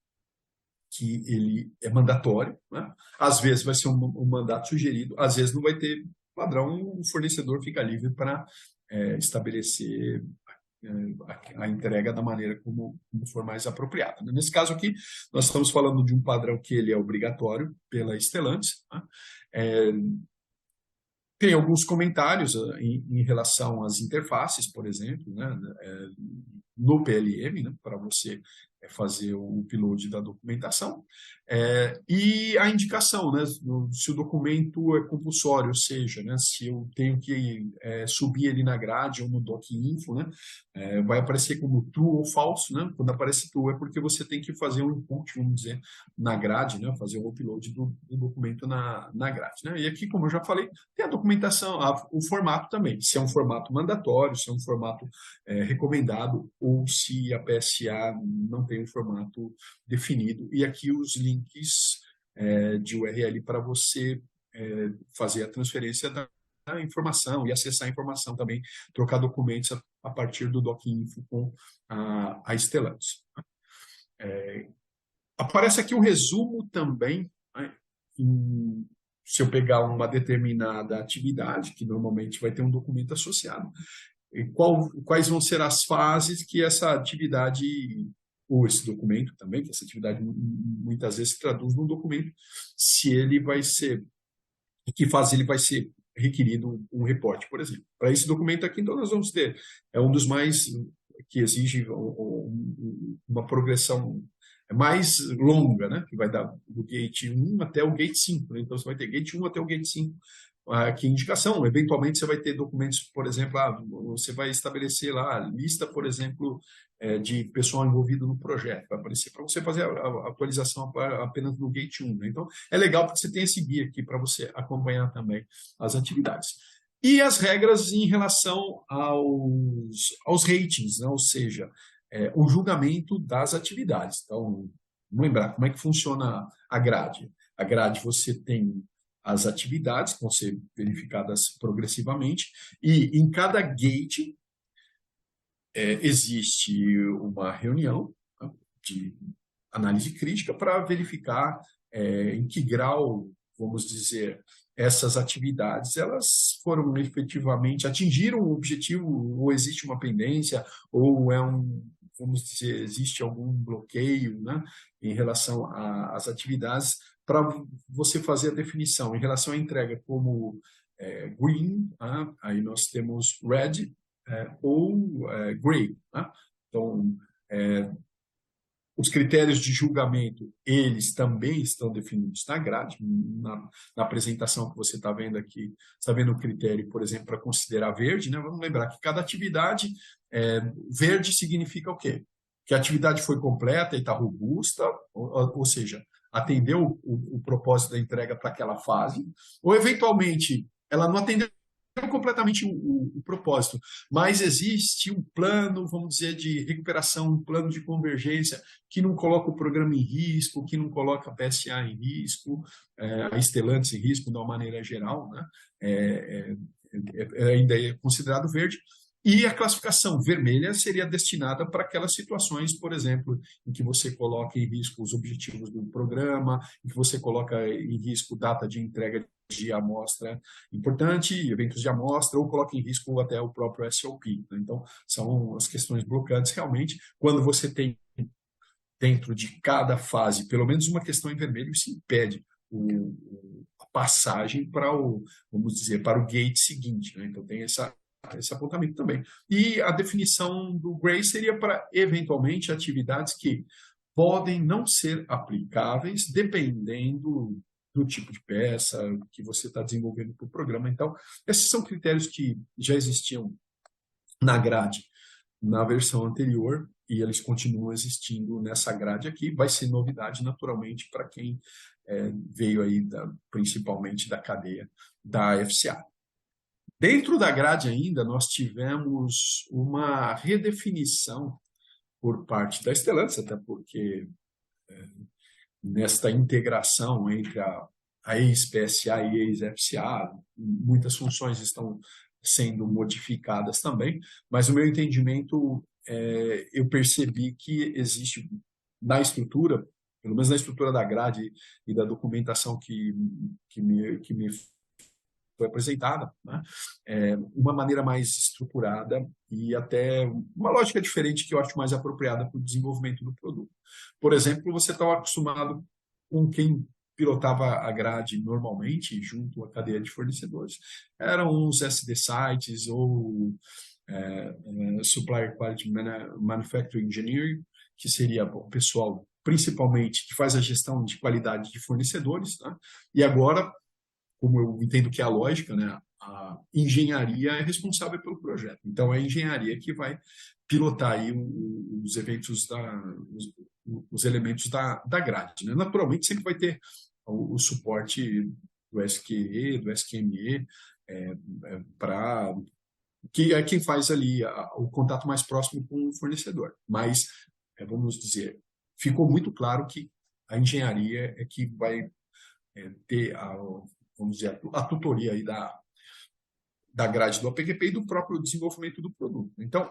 que ele é mandatório, né? Às vezes vai ser um mandato sugerido, às vezes não vai ter padrão, o fornecedor fica livre para estabelecer a entrega da maneira como for mais apropriada. Nesse caso aqui, nós estamos falando de um padrão que ele é obrigatório pela Stellantis, né? Tem alguns comentários em relação às interfaces, por exemplo, né? No PLM, né? Para você fazer o upload da documentação, e a indicação, né, se o documento é compulsório, ou seja, né, se eu tenho que subir ele na grade ou no doc-info, né, vai aparecer como true ou falso, né? Quando aparece true é porque você tem que fazer um input, vamos dizer, na grade, né, fazer o upload do documento na grade, né? E aqui, como eu já falei, tem a documentação, o formato também, se é um formato mandatório, se é um formato recomendado, ou se a PSA não tem um formato definido. E aqui os links de URL para você fazer a transferência da informação e acessar a informação também, trocar documentos a partir do doc-info com a Stellantis. Aparece aqui um resumo também, né, se eu pegar uma determinada atividade, que normalmente vai ter um documento associado, e quais vão ser as fases que essa atividade, ou esse documento também, que essa atividade muitas vezes se traduz num documento, se ele vai ser, em que fase ele vai ser requerido um reporte, por exemplo. Para esse documento aqui, então, nós vamos ter, um dos mais que exige uma progressão mais longa, né? Que vai dar do gate 1 até o gate 5. Né? Então, você vai ter gate 1 até o gate 5 aqui indicação. Eventualmente você vai ter documentos, por exemplo, você vai estabelecer lá a lista, por exemplo, de pessoal envolvido no projeto. Vai aparecer para você fazer a atualização apenas no Gate 1. Né? Então, é legal porque você tem esse guia aqui para você acompanhar também as atividades. E as regras em relação aos ratings, né? Ou seja, o julgamento das atividades. Então, vamos lembrar como é que funciona a grade. A grade você tem as atividades que vão ser verificadas progressivamente e em cada gate existe uma reunião, né, de análise crítica para verificar em que grau, vamos dizer, essas atividades elas foram efetivamente atingiram o objetivo, ou existe uma pendência, ou vamos dizer, existe algum bloqueio, né, em relação às atividades, para você fazer a definição em relação à entrega como green, né, aí nós temos red ou gray. Né? Então, os critérios de julgamento, eles também estão definidos na grade, na apresentação que você está vendo aqui, está vendo o critério, por exemplo, para considerar verde, né? Vamos lembrar que cada atividade, verde significa o quê? Que a atividade foi completa e está robusta, ou seja, atendeu o propósito da entrega para aquela fase, ou eventualmente ela não atendeu completamente o propósito, mas existe um plano, vamos dizer, de recuperação, um plano de convergência que não coloca o programa em risco, que não coloca a PSA em risco, a Stellantis em risco de uma maneira geral, né? Ainda é considerado verde. E a classificação vermelha seria destinada para aquelas situações, por exemplo, em que você coloca em risco os objetivos do programa, em que você coloca em risco data de entrega de amostra importante, eventos de amostra, ou coloca em risco até o próprio SOP. Né? Então, são as questões blocantes realmente. Quando você tem dentro de cada fase pelo menos uma questão em vermelho, isso impede a passagem para vamos dizer, para o gate seguinte. Né? Então, tem esse apontamento também. E a definição do gray seria para, eventualmente, atividades que podem não ser aplicáveis dependendo do tipo de peça que você está desenvolvendo para o programa. Então, esses são critérios que já existiam na grade na versão anterior e eles continuam existindo nessa grade aqui. Vai ser novidade, naturalmente, para quem veio aí principalmente da cadeia da FCA. Dentro da grade ainda, nós tivemos uma redefinição por parte da Stellantis, até porque nesta integração entre a ex-PSA e a ex-FCA, muitas funções estão sendo modificadas também, mas o meu entendimento, eu percebi que existe na estrutura, pelo menos na estrutura da grade e da documentação que me foi apresentada, né? Uma maneira mais estruturada e até uma lógica diferente que eu acho mais apropriada para o desenvolvimento do produto. Por exemplo, você estava acostumado com quem pilotava a grade normalmente junto à cadeia de fornecedores. Eram os SD sites ou Supplier Quality Manufacturing Engineering, que seria o pessoal principalmente que faz a gestão de qualidade de fornecedores, né? E agora, como eu entendo que é a lógica, né, a engenharia é responsável pelo projeto. Então, é a engenharia que vai pilotar aí os eventos, os elementos da grade. Né? Naturalmente, sempre vai ter o suporte do SQE, do SQME, para que é quem faz ali o contato mais próximo com o fornecedor. Mas, vamos dizer, ficou muito claro que a engenharia é que vai ter vamos dizer, a tutoria aí da grade do APQP e do próprio desenvolvimento do produto. Então,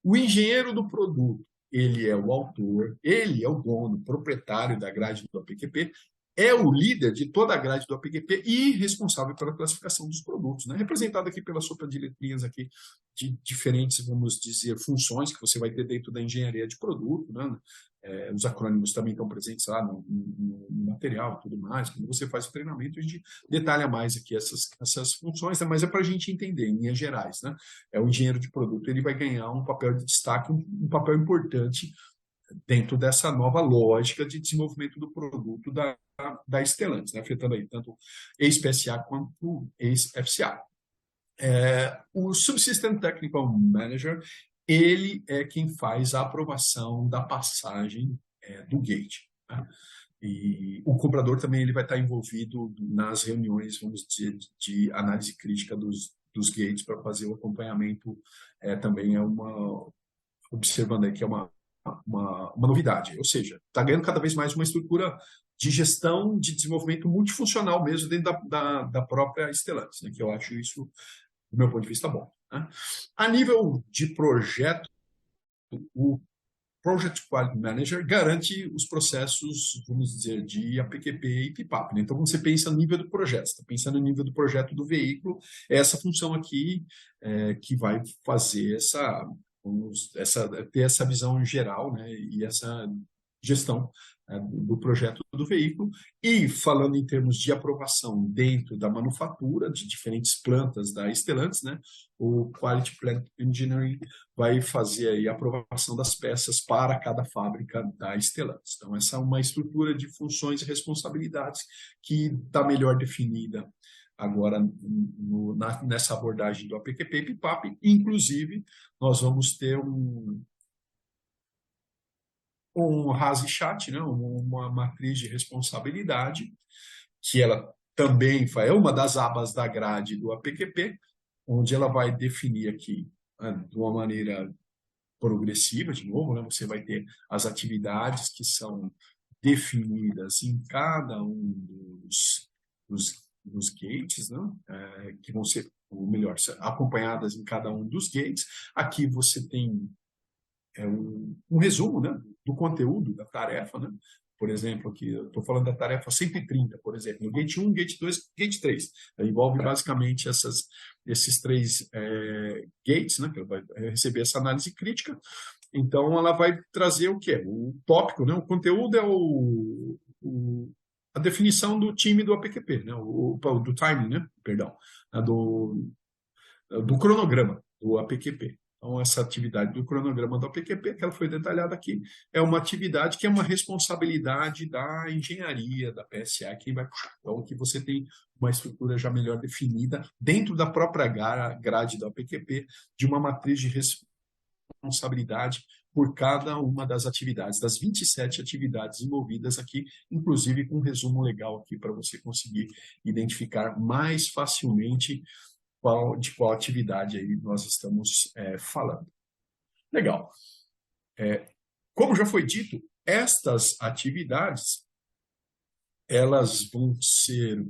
o engenheiro do produto, ele é o autor, ele é o dono, proprietário da grade do APQP, é o líder de toda a grade do APQP e responsável pela classificação dos produtos, né? Representado aqui pela sopa de letrinhas aqui de diferentes, vamos dizer, funções que você vai ter dentro da engenharia de produto, né? Os acrônimos também estão presentes lá no material e tudo mais. Quando você faz o treinamento, a gente detalha mais aqui essas funções, né? Mas é para a gente entender, em linhas gerais, né? O engenheiro de produto ele vai ganhar um papel de destaque, um papel importante dentro dessa nova lógica de desenvolvimento do produto da Stellantis, né? Afetando aí tanto ex-PSA quanto ex-FCA. O Subsystem Technical Manager, ele é quem faz a aprovação da passagem do gate, tá? E o comprador também ele vai estar envolvido nas reuniões, vamos dizer, de análise crítica dos gates para fazer o acompanhamento. Também observando aí que é uma novidade, ou seja, está ganhando cada vez mais uma estrutura de gestão de desenvolvimento multifuncional mesmo dentro da própria Stellantis, né, que eu acho isso, do meu ponto de vista, bom, né? A nível de projeto, o Project Quality Manager garante os processos, vamos dizer, de APQP e PPAP, né? Então, quando você pensa no nível do projeto, você está pensando no nível do projeto do veículo, é essa função aqui que vai fazer ter essa visão geral, né? E essa gestão do projeto do veículo. E falando em termos de aprovação dentro da manufatura de diferentes plantas da Stellantis, né? O Quality Plant Engineering vai fazer aí a aprovação das peças para cada fábrica da Stellantis. Então, essa é uma estrutura de funções e responsabilidades que está melhor definida agora nessa abordagem do APQP e PPAP. Inclusive, nós vamos ter um RASI-chat, né? Uma matriz de responsabilidade, que ela também é uma das abas da grade do APQP, onde ela vai definir aqui, de uma maneira progressiva, de novo, né? Você vai ter as atividades que são definidas em cada um dos gates, né? Que vão ser, ou melhor, acompanhadas em cada um dos gates. Aqui você tem um resumo, né, do conteúdo da tarefa, né? Por exemplo, aqui eu estou falando da tarefa 130, por exemplo, no Gate 1, Gate 2, Gate 3. Envolve basicamente esses três gates, né, que ela vai receber essa análise crítica. Então, ela vai trazer o quê? O tópico, né? O conteúdo é a definição do time do APQP, né? Do timing, né? Perdão, do cronograma do APQP. Então, essa atividade do cronograma do APQP, que ela foi detalhada aqui, é uma atividade que é uma responsabilidade da engenharia, da PSA, quem vai puxar. Então, que você tem uma estrutura já melhor definida dentro da própria grade do APQP, de uma matriz de responsabilidade por cada uma das atividades, das 27 atividades envolvidas aqui, inclusive com um resumo legal aqui para você conseguir identificar mais facilmente de qual atividade aí nós estamos falando. Legal. Como já foi dito, estas atividades, elas vão ser,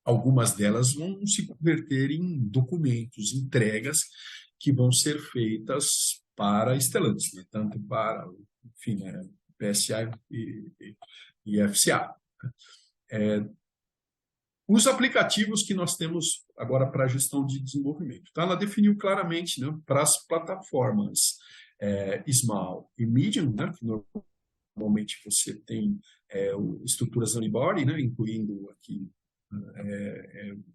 algumas delas vão se converter em documentos, entregas que vão ser feitas para a Stellantis, né? Tanto para, enfim, PSA e FCA. Os aplicativos que nós temos agora para a gestão de desenvolvimento. Então, ela definiu claramente, né, para as plataformas Small e Medium, né, que normalmente você tem estruturas on-board, né, incluindo aqui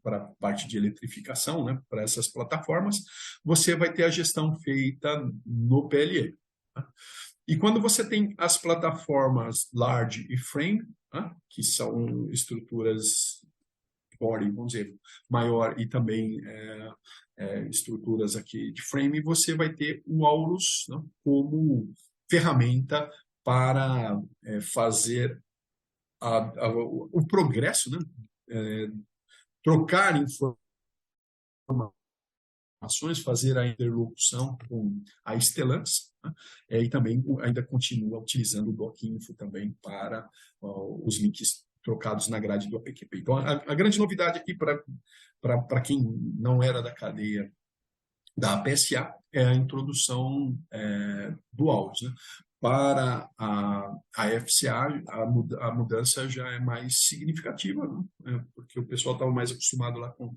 para a parte de eletrificação, né, para essas plataformas, você vai ter a gestão feita no PLE. Tá? E quando você tem as plataformas Large e Frame, né, que são estruturas body, vamos dizer, maior e também estruturas aqui de frame, você vai ter o Aurus, né, como ferramenta para fazer o progresso, né, trocar informações, fazer a interlocução com a Stellantis, né, e também ainda continua utilizando o DocInfo também para os links trocados na grade do APQP. Então, a grande novidade aqui para quem não era da cadeia da PSA é a introdução do Aurus, né? Para a FCA, a mudança já é mais significativa, né? Porque o pessoal estava mais acostumado lá com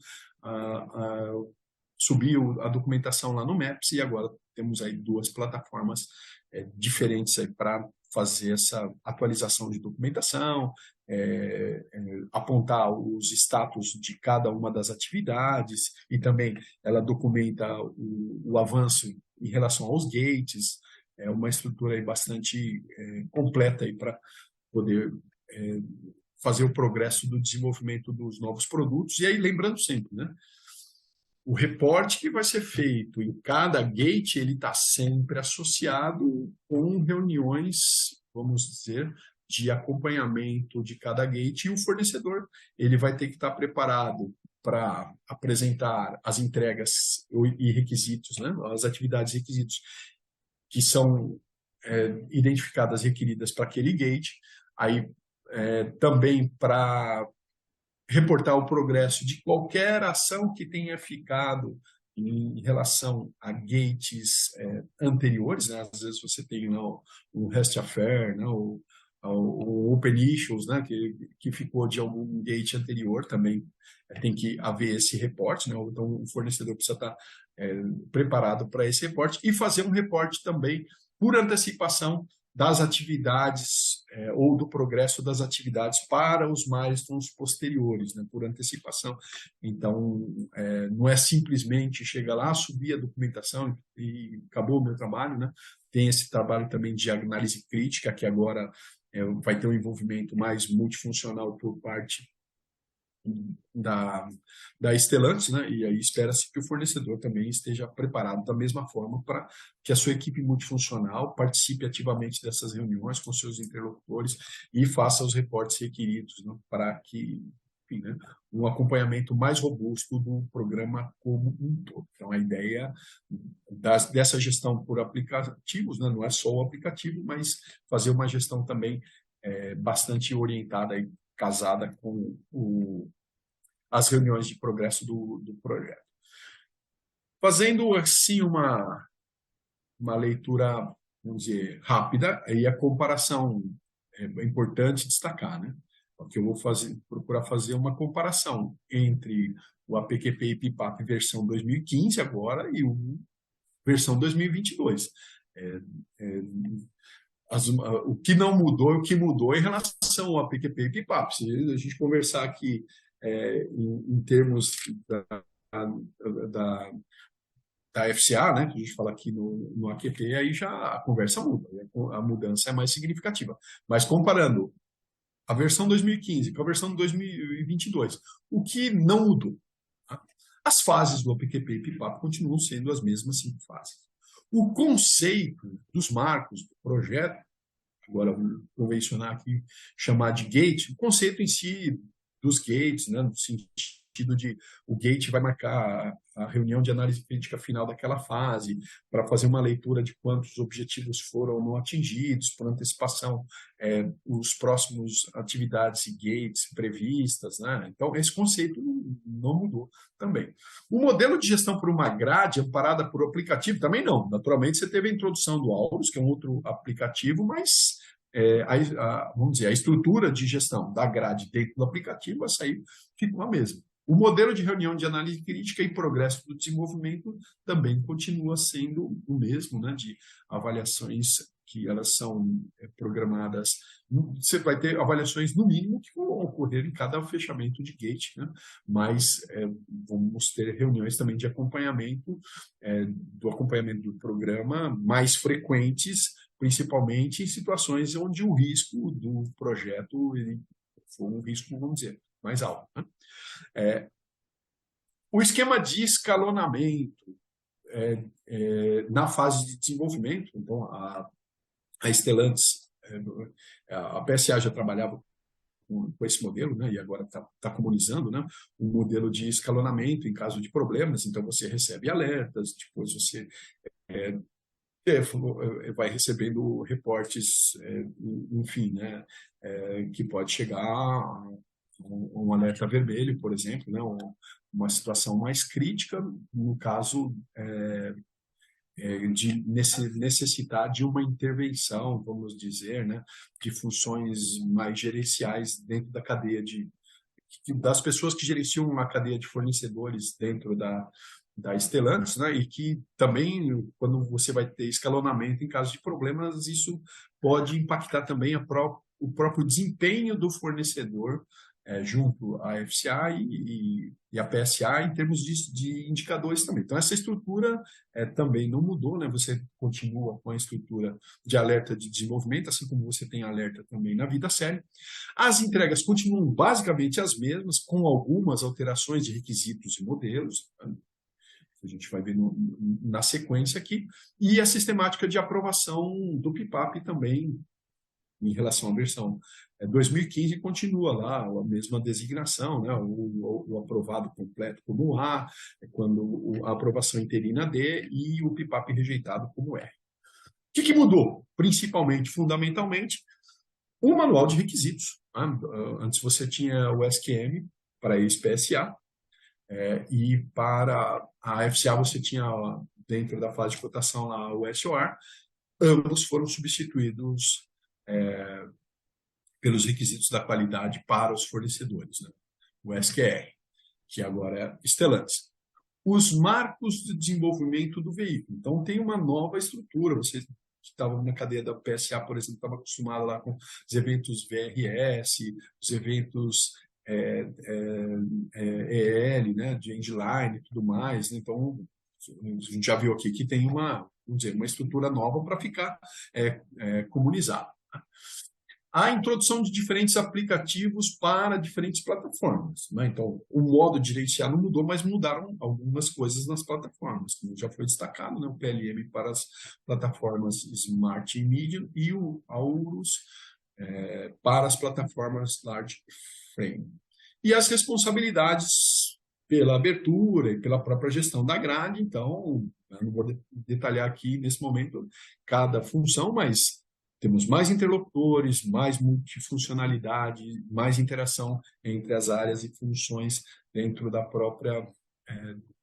subir a documentação lá no Maps, e agora temos aí duas plataformas diferentes para fazer essa atualização de documentação, apontar os status de cada uma das atividades, e também ela documenta o avanço em relação aos gates, é uma estrutura aí bastante completa aí para poder fazer o progresso do desenvolvimento dos novos produtos. E aí, lembrando sempre, né? O reporte que vai ser feito em cada gate, ele está sempre associado com reuniões, vamos dizer, de acompanhamento de cada gate, e o fornecedor ele vai ter que estar preparado para apresentar as entregas e requisitos, né? As atividades e requisitos que são identificadas, requeridas para aquele gate, aí também para reportar o progresso de qualquer ação que tenha ficado em relação a gates anteriores, né? Às vezes você tem lá o REST Affair, né? o Open Issues, né? que ficou de algum gate anterior, também tem que haver esse reporte, né? Então o fornecedor precisa estar preparado para esse reporte e fazer um reporte também por antecipação das atividades ou do progresso das atividades para os milestones posteriores, né, por antecipação. Então, não é simplesmente chegar lá, subir a documentação e acabou o meu trabalho, né? Tem esse trabalho também de análise crítica, que agora vai ter um envolvimento mais multifuncional por parte da Stellantis, né? E aí espera-se que o fornecedor também esteja preparado da mesma forma para que a sua equipe multifuncional participe ativamente dessas reuniões com seus interlocutores e faça os reportes requeridos, né? Para que, enfim, né? Um acompanhamento mais robusto do programa como um todo. Então, a ideia dessa gestão por aplicativos, né? Não é só o aplicativo, mas fazer uma gestão também bastante orientada e casada com as reuniões de progresso do projeto. Fazendo assim uma leitura, vamos dizer, rápida, e a comparação é importante destacar, né? Porque eu vou procurar fazer uma comparação entre o APQP e PIPAP versão 2015 agora e o versão 2022. O que não mudou e o que mudou em relação ao APQP e PIPAP. Se a gente conversar aqui em termos da FCA, né, que a gente fala aqui no AQP, aí já a conversa muda, a mudança é mais significativa. Mas comparando a versão 2015 com a versão 2022, o que não mudou? Tá? As fases do APQP e PIPAP continuam sendo as mesmas 5 fases. O conceito dos marcos do projeto, agora vamos convencionar aqui, chamar de gate, o conceito em si dos gates, né, no sentido de o gate vai marcar a reunião de análise crítica final daquela fase, para fazer uma leitura de quantos objetivos foram não atingidos, por antecipação, os próximos atividades e gates previstas, né? Então, esse conceito não mudou também. O modelo de gestão por uma grade amparada por aplicativo também não. Naturalmente, você teve a introdução do Aurus, que é um outro aplicativo, mas vamos dizer, a estrutura de gestão da grade dentro do aplicativo, essa aí ficou a mesma. O modelo de reunião de análise crítica e progresso do desenvolvimento também continua sendo o mesmo, né, de avaliações que elas são programadas. Você vai ter avaliações, no mínimo, que vão ocorrer em cada fechamento de gate, né? Mas vamos ter reuniões também de acompanhamento, do acompanhamento do programa, mais frequentes, principalmente em situações onde o risco do projeto for um risco, vamos dizer, mais alto, né? O esquema de escalonamento na fase de desenvolvimento, então a Stellantis, a PSA já trabalhava com esse modelo, né, e agora está comunizando, né, um modelo de escalonamento em caso de problemas. Então você recebe alertas, depois você vai recebendo reportes, enfim, né, que pode chegar a um alerta vermelho, por exemplo, né, uma situação mais crítica, no caso de necessitar de uma intervenção, vamos dizer, né, de funções mais gerenciais dentro da cadeia das pessoas que gerenciam uma cadeia de fornecedores dentro da Stellantis, né, e que também, quando você vai ter escalonamento em caso de problemas, isso pode impactar também o próprio desempenho do fornecedor junto à FCA e à PSA em termos de indicadores também. Então, essa estrutura também não mudou, né? Você continua com a estrutura de alerta de desenvolvimento, assim como você tem alerta também na vida séria. As entregas continuam basicamente as mesmas, com algumas alterações de requisitos e modelos, né? A gente vai ver na sequência aqui, e a sistemática de aprovação do PIPAP também, em relação à versão 2015, continua lá a mesma designação, né? O aprovado completo como A, quando a aprovação interina D e o PIPAP rejeitado como R. O que mudou? Principalmente, fundamentalmente, o manual de requisitos. Né? Antes você tinha o SQM para ex-PSA, e para a FCA você tinha, dentro da fase de cotação, lá o SOR. Ambos foram substituídos pelos requisitos da qualidade para os fornecedores, né? O SQR, que agora é Stellantis. Os marcos de desenvolvimento do veículo. Então, tem uma nova estrutura. Você que estava na cadeia da PSA, por exemplo, estava acostumado lá com os eventos VRS, os eventos EL, né, de Endline e tudo mais. Então, a gente já viu aqui que tem uma estrutura nova para ficar comunizado. A introdução de diferentes aplicativos para diferentes plataformas, né? Então, o modo de gerenciar não mudou, mas mudaram algumas coisas nas plataformas, como já foi destacado, né? O PLM para as plataformas Smart e Medium e o Aurus para as plataformas Large Frame. E as responsabilidades pela abertura e pela própria gestão da grade. Então, eu não vou detalhar aqui nesse momento cada função, mas temos mais interlocutores, mais multifuncionalidade, mais interação entre as áreas e funções dentro da própria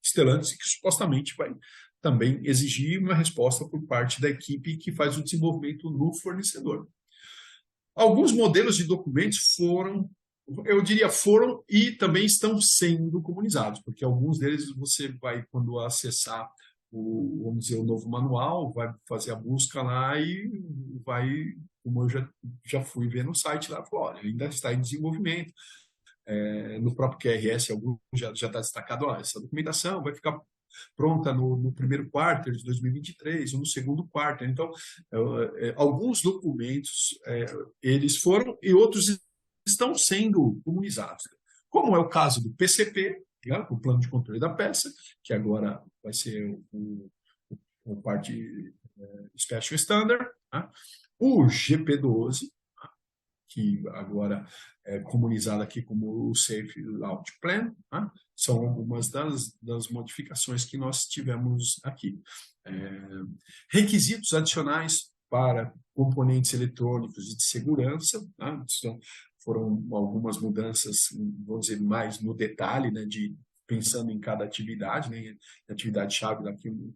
Stellantis, que supostamente vai também exigir uma resposta por parte da equipe que faz o desenvolvimento no fornecedor. Alguns modelos de documentos foram e também estão sendo comunizados, porque alguns deles você vai, quando acessar vamos dizer, o novo manual, vai fazer a busca lá e vai, como eu já fui ver no site lá, falou, olha, ainda está em desenvolvimento. No próprio QRS, algum já está destacado, essa documentação vai ficar pronta no primeiro quarto de 2023 ou no segundo quarto. Então, alguns documentos eles foram e outros estão sendo comunizados. Como é o caso do PCP, o plano de controle da peça, que agora vai ser o parte Special Standard, tá? O GP12, que agora é comunizado aqui como o Safe Launch Plan, tá? São algumas das modificações que nós tivemos aqui. Requisitos adicionais para componentes eletrônicos e de segurança, tá? Foram algumas mudanças, vamos dizer, mais no detalhe, né, pensando em cada atividade, né, atividade-chave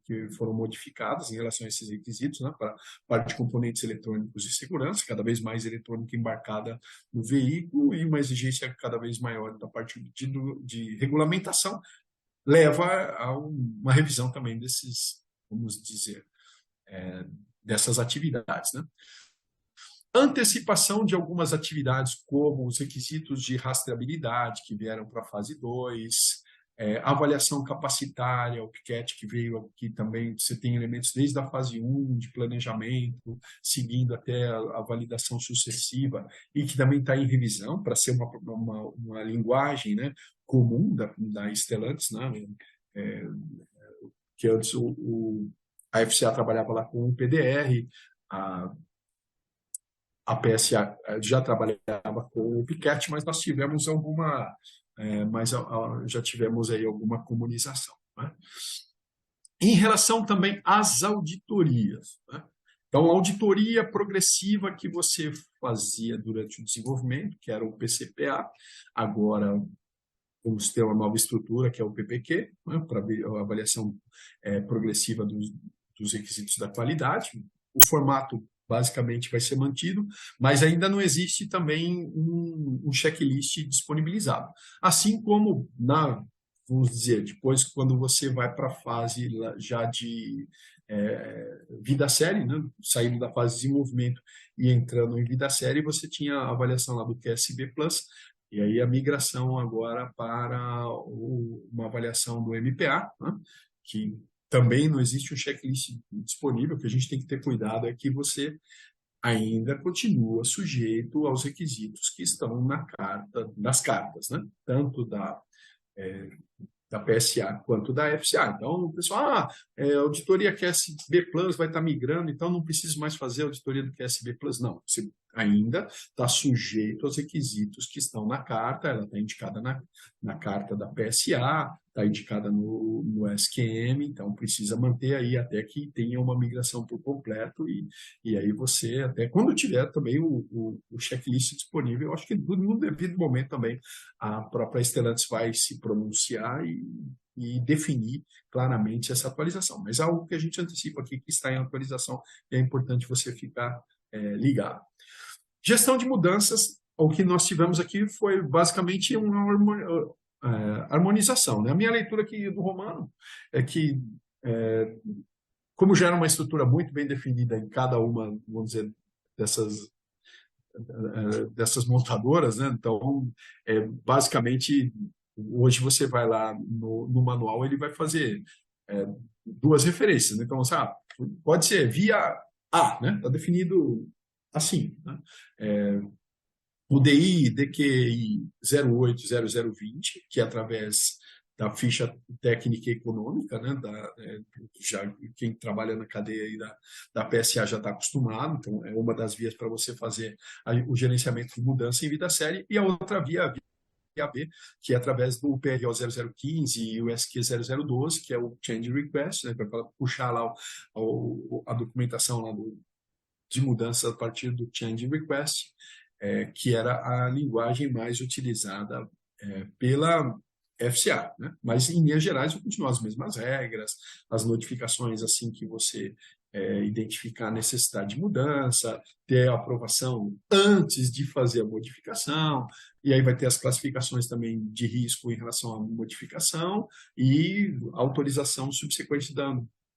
que foram modificadas em relação a esses requisitos, né, para a parte de componentes eletrônicos e segurança, cada vez mais eletrônica embarcada no veículo e uma exigência cada vez maior da parte de regulamentação, leva a uma revisão também desses, vamos dizer, dessas atividades, né? Antecipação de algumas atividades, como os requisitos de rastreabilidade que vieram para a fase 2, avaliação capacitária, o PIQET que veio aqui também, você tem elementos desde a fase 1 de planejamento, seguindo até a validação sucessiva, e que também está em revisão para ser uma linguagem, né, comum da Stellantis, né, que antes a FCA trabalhava lá com o PDR, a PSA já trabalhava com o PIQET, mas nós tivemos já tivemos aí alguma comunização, né? Em relação também às auditorias, né? Então, a auditoria progressiva que você fazia durante o desenvolvimento, que era o PCPA, agora vamos ter uma nova estrutura, que é o PPQ, né, para a avaliação progressiva dos requisitos da qualidade. O formato basicamente vai ser mantido, mas ainda não existe também um checklist disponibilizado. Assim como, vamos dizer, depois quando você vai para a fase já de vida série, né, saindo da fase de desenvolvimento e entrando em vida série, você tinha a avaliação lá do QSB+, E aí a migração agora para uma avaliação do MPA, né? Que também não existe um checklist disponível, o que a gente tem que ter cuidado é que você ainda continua sujeito aos requisitos que estão na carta, nas cartas, né? Tanto da PSA quanto da FCA. Então, o pessoal, a auditoria QSB Plus vai estar migrando, então não preciso mais fazer a auditoria do QSB Plus. Não, você ainda está sujeito aos requisitos que estão na carta, ela está indicada na carta da PSA, está indicada no SQM, então precisa manter aí até que tenha uma migração por completo e aí você, até quando tiver também o checklist disponível, eu acho que no devido momento também a própria Stellantis vai se pronunciar e definir claramente essa atualização. Mas algo que a gente antecipa aqui que está em atualização e é importante você ficar ligado. Gestão de mudanças, o que nós tivemos aqui foi basicamente uma harmonização. Né? A minha leitura aqui do Romano é que, como já era uma estrutura muito bem definida em cada uma, vamos dizer, dessas montadoras, né? Então, basicamente, hoje você vai lá no manual, ele vai fazer duas referências. Né? Então, pode ser via A, né? Está definido assim, né? O DI, DQI 0800020, que é através da ficha técnica e econômica, né? Já quem trabalha na cadeia aí da PSA já está acostumado, então é uma das vias para você fazer o gerenciamento de mudança em vida série, e a outra via, a via B, que é através do PRO 0015 e o SQ 0012, que é o Change Request, né? Para puxar lá a documentação lá de mudança a partir do Change Request, que era a linguagem mais utilizada pela FCA, né? Mas, em linhas gerais, vão continuar as mesmas regras, as notificações assim que você identificar a necessidade de mudança, ter a aprovação antes de fazer a modificação, e aí vai ter as classificações também de risco em relação à modificação e autorização subsequente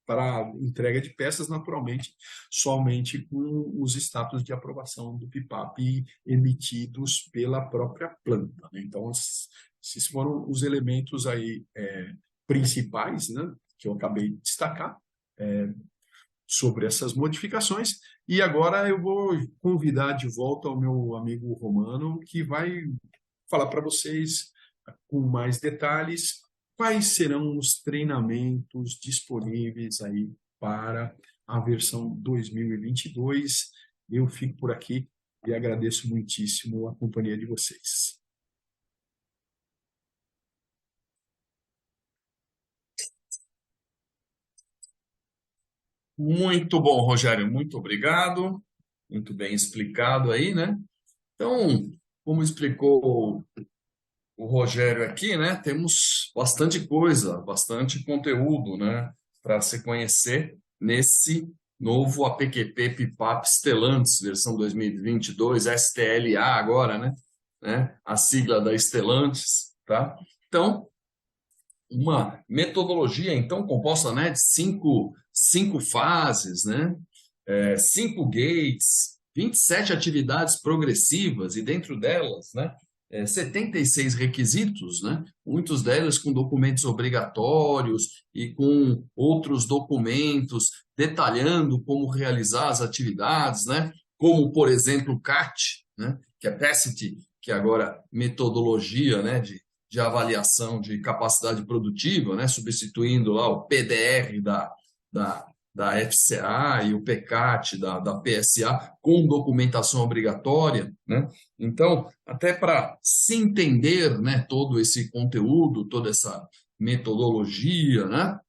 para entrega de peças, naturalmente, somente com os status de aprovação do PIPAP emitidos pela própria planta. Né? Então, esses foram os elementos aí principais, né, que eu acabei de destacar sobre essas modificações. E agora eu vou convidar de volta o meu amigo Romano, que vai falar para vocês com mais detalhes quais serão os treinamentos disponíveis aí para a versão 2022. Eu fico por aqui e agradeço muitíssimo a companhia de vocês. Muito bom, Rogério, muito obrigado. Muito bem explicado aí, né? Então, como explicou o Rogério aqui, né? Temos bastante coisa, bastante conteúdo, né? Para se conhecer nesse novo APQP PIPAP Stellantis, versão 2022, STLA agora, né? A sigla da Stellantis, tá? Então, uma metodologia, então, composta, né, de cinco fases, né? 5 gates, 27 atividades progressivas, e dentro delas, né, 76 requisitos, né? Muitos deles com documentos obrigatórios e com outros documentos detalhando como realizar as atividades, né? Como, por exemplo, o CAT, né? Capacity, que agora metodologia, né, de avaliação de capacidade produtiva, né? Substituindo lá o PDR da FCA e o PCAT da PSA com documentação obrigatória, né? Então, até para se entender, né, todo esse conteúdo, toda essa metodologia, né,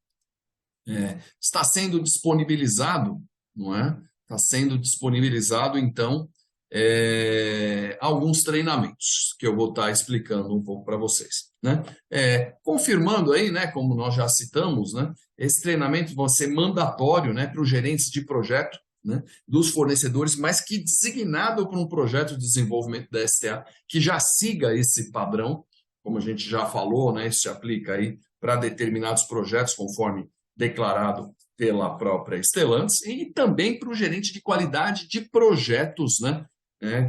está sendo disponibilizado, não é? Está sendo disponibilizado, então, alguns treinamentos que eu vou estar explicando um pouco para vocês, né? Confirmando aí, né, como nós já citamos, né, esse treinamento vai ser mandatório, né, para os gerentes de projeto, né, dos fornecedores, mas que designado para um projeto de desenvolvimento da STA que já siga esse padrão, como a gente já falou, né, isso se aplica aí para determinados projetos, conforme declarado pela própria Stellantis, e também para o gerente de qualidade de projetos, né,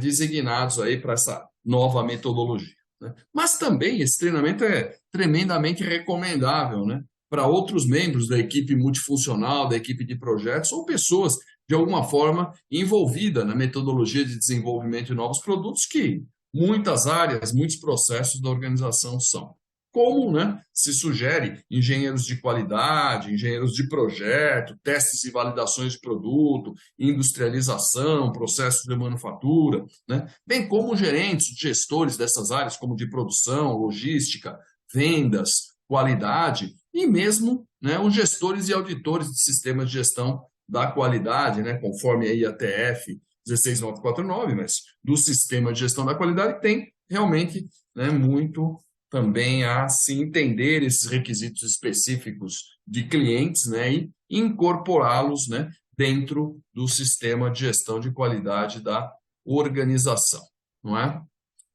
designados aí para essa nova metodologia. né? Mas também esse treinamento é tremendamente recomendável, né, para outros membros da equipe multifuncional, da equipe de projetos ou pessoas de alguma forma envolvidas na metodologia de desenvolvimento de novos produtos, que muitas áreas, muitos processos da organização são. Como, né, se sugere engenheiros de qualidade, engenheiros de projeto, testes e validações de produto, industrialização, processos de manufatura, né, bem como gerentes, gestores dessas áreas, como de produção, logística, vendas, qualidade, e mesmo, né, os gestores e auditores de sistemas de gestão da qualidade, né, conforme a IATF 16949, mas do sistema de gestão da qualidade tem realmente, né, muito também a se entender esses requisitos específicos de clientes, né, e incorporá-los, né, dentro do sistema de gestão de qualidade da organização, não é?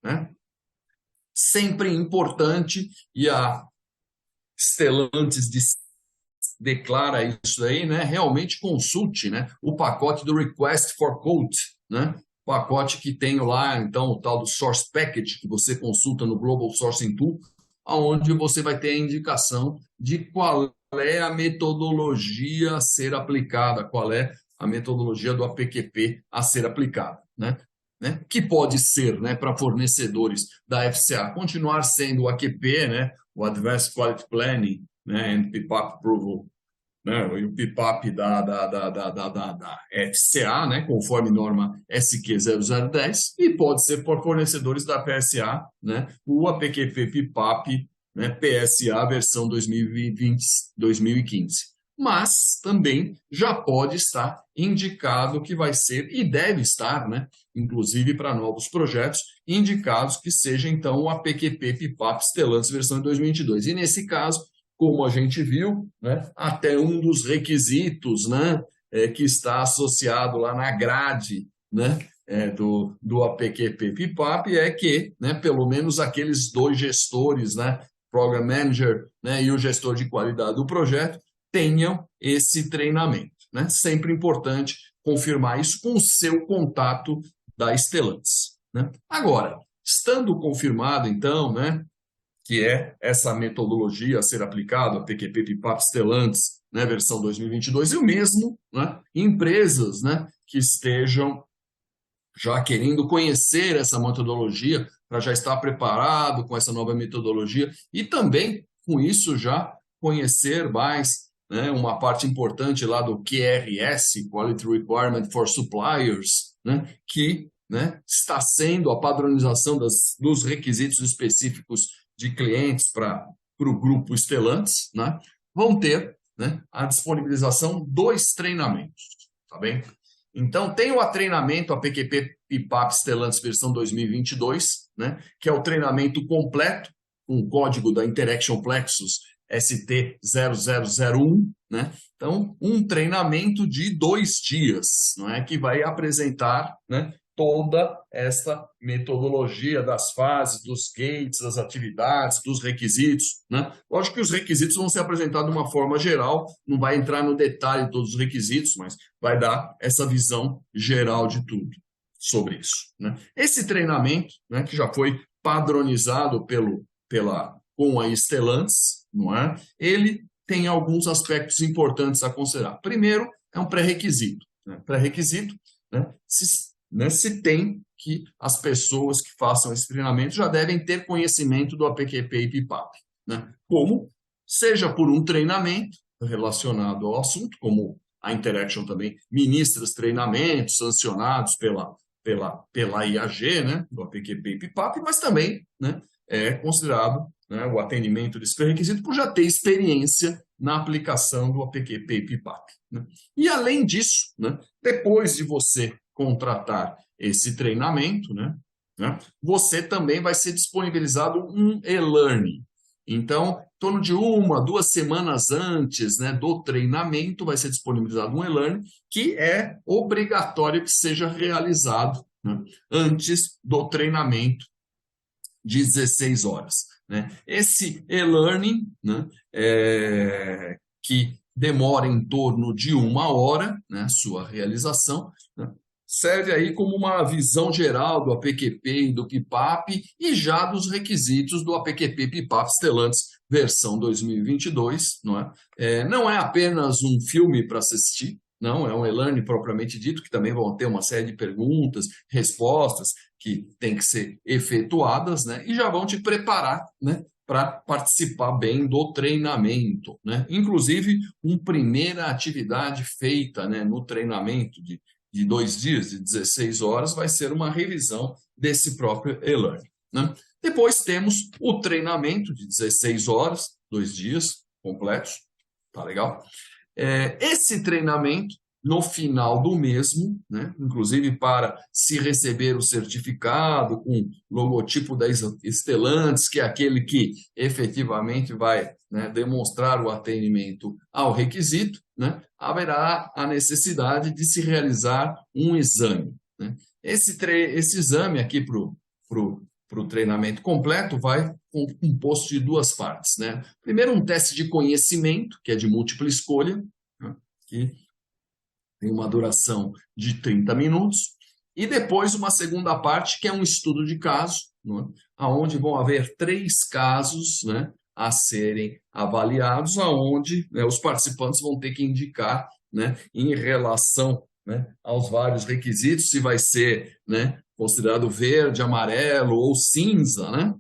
Né? Sempre importante, e a Stellantis declara isso aí, né? Realmente consulte, né, o pacote do Request for Quote, né? Pacote que tem lá, então, o tal do Source Package, que você consulta no Global Sourcing Tool, onde você vai ter a indicação de qual é a metodologia a ser aplicada, qual é a metodologia do APQP a ser aplicada, né? Que pode ser, né, para fornecedores da FCA, continuar sendo o AQP, né, o Advanced Quality Planning, né, and PPAP Approval, né, e o PPAP da FCA, né, conforme norma SQ0010, e pode ser por fornecedores da PSA, né, o APQP PPAP, né, PSA versão 2020-2015. Mas também já pode estar indicado que vai ser, e deve estar, né, inclusive para novos projetos, indicados que seja, então, o APQP PPAP Stellantis versão de 2022. E nesse caso, como a gente viu, né, até um dos requisitos, né, que está associado lá na grade, né, do APQP PPAP é que, né, pelo menos aqueles dois gestores, né, Program Manager, né, e o gestor de qualidade do projeto, tenham esse treinamento, né? Sempre importante confirmar isso com o seu contato da Stellantis, né? Agora, estando confirmado, então, né, que é essa metodologia a ser aplicada, a PQP PPAP Stellantis, né, versão 2022, e o mesmo, né, empresas, né, que estejam já querendo conhecer essa metodologia, para já estar preparado com essa nova metodologia, e também, com isso, já conhecer mais, né, uma parte importante lá do QRS, Quality Requirement for Suppliers, né, que, né, está sendo a padronização dos requisitos específicos de clientes para o grupo Stellantis, né, vão ter, né, a disponibilização dos treinamentos, tá bem? Então, tem o treinamento APQP PPAP Stellantis versão 2022, né, que é o treinamento completo, com o código da Interaction Plexus ST0001, né? Então, um treinamento de 2 dias, não é, que vai apresentar, né, toda essa metodologia das fases, dos gates, das atividades, dos requisitos, né? Lógico que os requisitos vão ser apresentados de uma forma geral, não vai entrar no detalhe de todos os requisitos, mas vai dar essa visão geral de tudo sobre isso, né? Esse treinamento, né, que já foi padronizado com a Stellantis, não é? Ele tem alguns aspectos importantes a considerar. Primeiro, é um pré-requisito, né? Pré-requisito, né, se tem que as pessoas que façam esse treinamento já devem ter conhecimento do APQP e PPAP, né? Como seja por um treinamento relacionado ao assunto, como a Interaction também ministra os treinamentos sancionados pela IAG, né, do APQP e PPAP, mas também, né, é considerado, né, o atendimento desse pré-requisito por já ter experiência na aplicação do APQP e PPAP, né? E além disso, né, depois de você contratar esse treinamento, né, você também vai ser disponibilizado um e-learning. Então, em torno de 1, 2 semanas antes, né, do treinamento, vai ser disponibilizado um e-learning que é obrigatório que seja realizado, né, antes do treinamento de 16 horas. Né? Esse e-learning, né, que demora em torno de 1 hora, né, sua realização, né, serve aí como uma visão geral do APQP e do PIPAP e já dos requisitos do APQP PIPAP Stellantis versão 2022, não é? Não é apenas um filme para se assistir, não, é um e-learning propriamente dito, que também vão ter uma série de perguntas, respostas que tem que ser efetuadas, né? E já vão te preparar, né, para participar bem do treinamento, né? Inclusive, uma primeira atividade feita, né, no treinamento de 2 dias, de 16 horas, vai ser uma revisão desse próprio e-learning, né? Depois temos o treinamento de 16 horas, 2 dias completos, tá legal? Esse treinamento, no final do mesmo, né, inclusive para se receber o certificado com logotipo da Stellantis, que é aquele que efetivamente vai, né, demonstrar o atendimento ao requisito, né, haverá a necessidade de se realizar um exame, né? Esse exame aqui para o treinamento completo vai composto de 2 partes, né? Primeiro, um teste de conhecimento, que é de múltipla escolha, né, que tem uma duração de 30 minutos, e depois uma segunda parte, que é um estudo de caso, né, onde vão haver 3 casos, né, a serem avaliados, onde, né, os participantes vão ter que indicar, né, em relação, né, aos vários requisitos, se vai ser, né, considerado verde, amarelo ou cinza, né,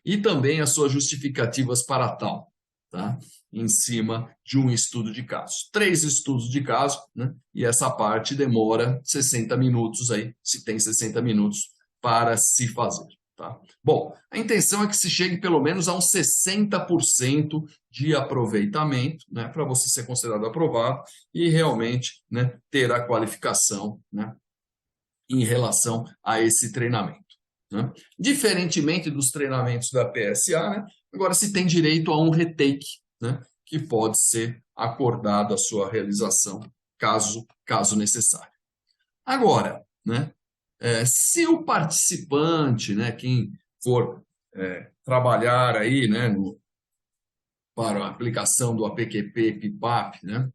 e também as suas justificativas para tal, tá? Em cima de um estudo de caso. 3 estudos de caso, né? E essa parte demora 60 minutos aí, se tem 60 minutos para se fazer, tá? Bom, a intenção é que se chegue pelo menos a uns 60% de aproveitamento, né, para você ser considerado aprovado e realmente, né, ter a qualificação, né, em relação a esse treinamento, né? Diferentemente dos treinamentos da PSA, né, agora se tem direito a um retake, né, que pode ser acordado a sua realização, caso necessário. Agora, né, se o participante, né, quem for trabalhar aí, né, para a aplicação do APQP PIPAP, né,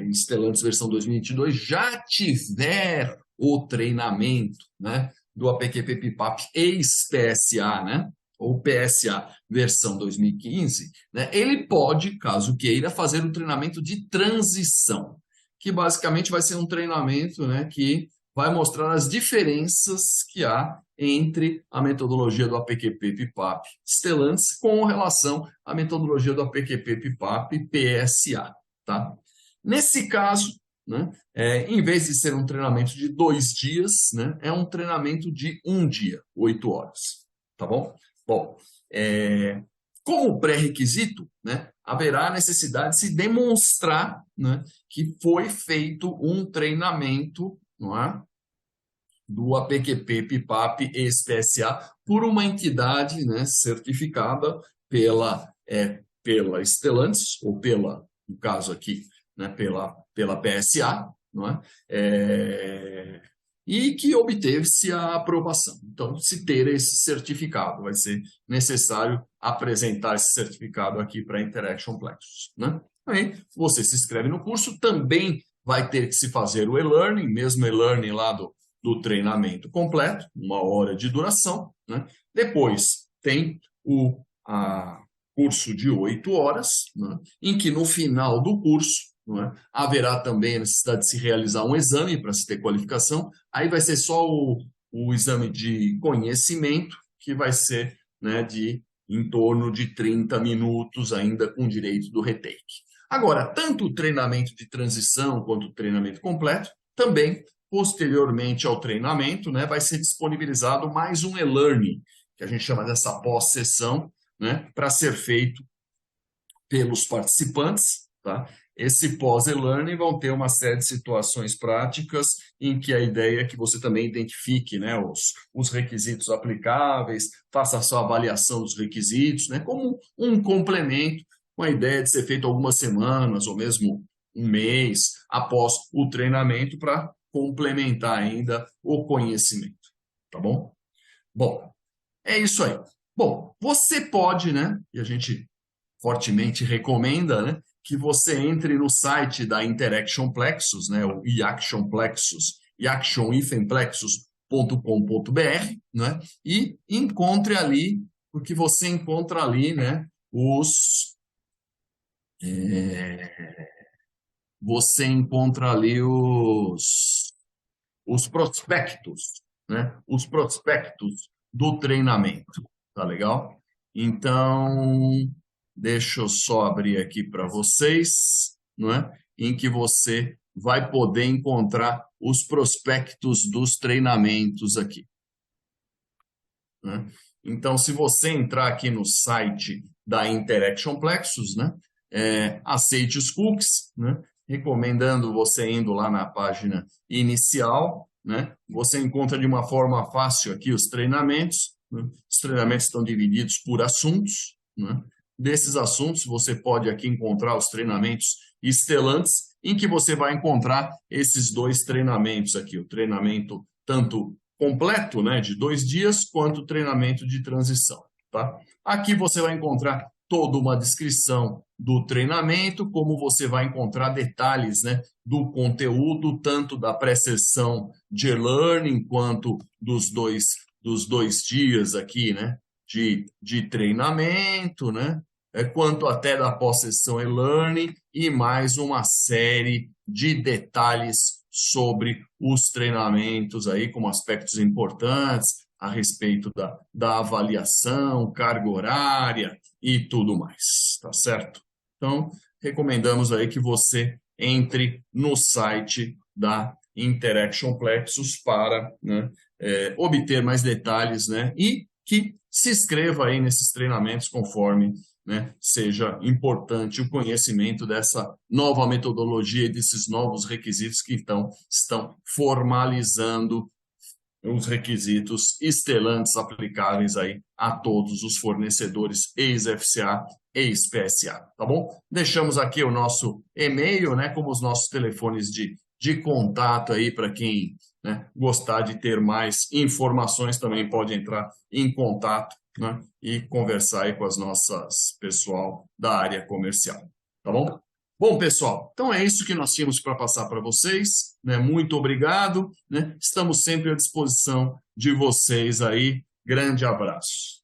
em Stellantis versão 2022, já tiver o treinamento, né, do APQP PIPAP ex-PSA, né, ou PSA versão 2015, né, ele pode, caso queira, fazer um treinamento de transição, que basicamente vai ser um treinamento, né, que vai mostrar as diferenças que há entre a metodologia do APQP PIPAP Stellantis com relação à metodologia do APQP PIPAP PSA, tá? Nesse caso, né, em vez de ser um treinamento de 2 dias, né, é um treinamento de 1 dia, 8 horas, tá bom? Bom, como pré-requisito, né, haverá a necessidade de se demonstrar, né, que foi feito um treinamento, não é, do APQP PIPAP ex-PSA por uma entidade, né, certificada pela Stellantis, ou no caso aqui, né, pela PSA, não é? E que obteve-se a aprovação. Então, se ter esse certificado, vai ser necessário apresentar esse certificado aqui para a Interaction Plexus, né? Aí, você se inscreve no curso, também vai ter que se fazer o e-learning, mesmo e-learning lá do treinamento completo, 1 hora de duração, né? Depois tem o curso de 8 horas, né, em que no final do curso, não é, haverá também a necessidade de se realizar um exame para se ter qualificação. Aí vai ser só o exame de conhecimento, que vai ser, né, em torno de 30 minutos, ainda com direito do retake. Agora, tanto o treinamento de transição quanto o treinamento completo, também, posteriormente ao treinamento, né, vai ser disponibilizado mais um e-learning, que a gente chama dessa pós-sessão, né, para ser feito pelos participantes, tá? Esse pós-e-learning vão ter uma série de situações práticas em que a ideia é que você também identifique, né, os requisitos aplicáveis, faça a sua avaliação dos requisitos, né, como um complemento, com a ideia de ser feito algumas semanas ou mesmo 1 mês após o treinamento para complementar ainda o conhecimento, tá bom? Bom, é isso aí. Bom, você pode, né, e a gente fortemente recomenda, né, que você entre no site da Interaction Plexus, né, o eAction Plexus yaction-plexus.com.br, né? E encontre ali, porque você encontra ali, né, você encontra ali os prospectos, né? Os prospectos do treinamento, tá legal? Então, deixa eu só abrir aqui para vocês, não é? Em que você vai poder encontrar os prospectos dos treinamentos aqui, né? Então, se você entrar aqui no site da Interaction Plexus, né, aceite os cookies, né, recomendando você indo lá na página inicial, né, você encontra de uma forma fácil aqui os treinamentos, né, os treinamentos estão divididos por assuntos, né, desses assuntos você pode aqui encontrar os treinamentos estelantes, em que você vai encontrar esses dois treinamentos aqui, o treinamento tanto completo, né, de 2 dias, quanto o treinamento de transição, tá? Aqui você vai encontrar toda uma descrição do treinamento, como você vai encontrar detalhes, né, do conteúdo, tanto da pré-sessão de e-learning, quanto dos dois dias aqui, né, de treinamento, né, quanto até da pós-sessão e-learning e mais uma série de detalhes sobre os treinamentos aí, como aspectos importantes a respeito da avaliação, carga horária e tudo mais, tá certo? Então, recomendamos aí que você entre no site da Interaction Plexus para, né, obter mais detalhes, né, e que se inscreva aí nesses treinamentos conforme, né, seja importante o conhecimento dessa nova metodologia e desses novos requisitos que estão formalizando os requisitos estelantes aplicáveis aí a todos os fornecedores ex-FCA, ex-PSA, tá bom? Deixamos aqui o nosso e-mail, né, como os nossos telefones de contato aí para quem, né, gostar de ter mais informações também pode entrar em contato, né, e conversar aí com as nossas pessoal da área comercial, tá bom? Bom, pessoal, então é isso que nós tínhamos para passar para vocês, né? Muito obrigado, né? Estamos sempre à disposição de vocês aí. Grande abraço.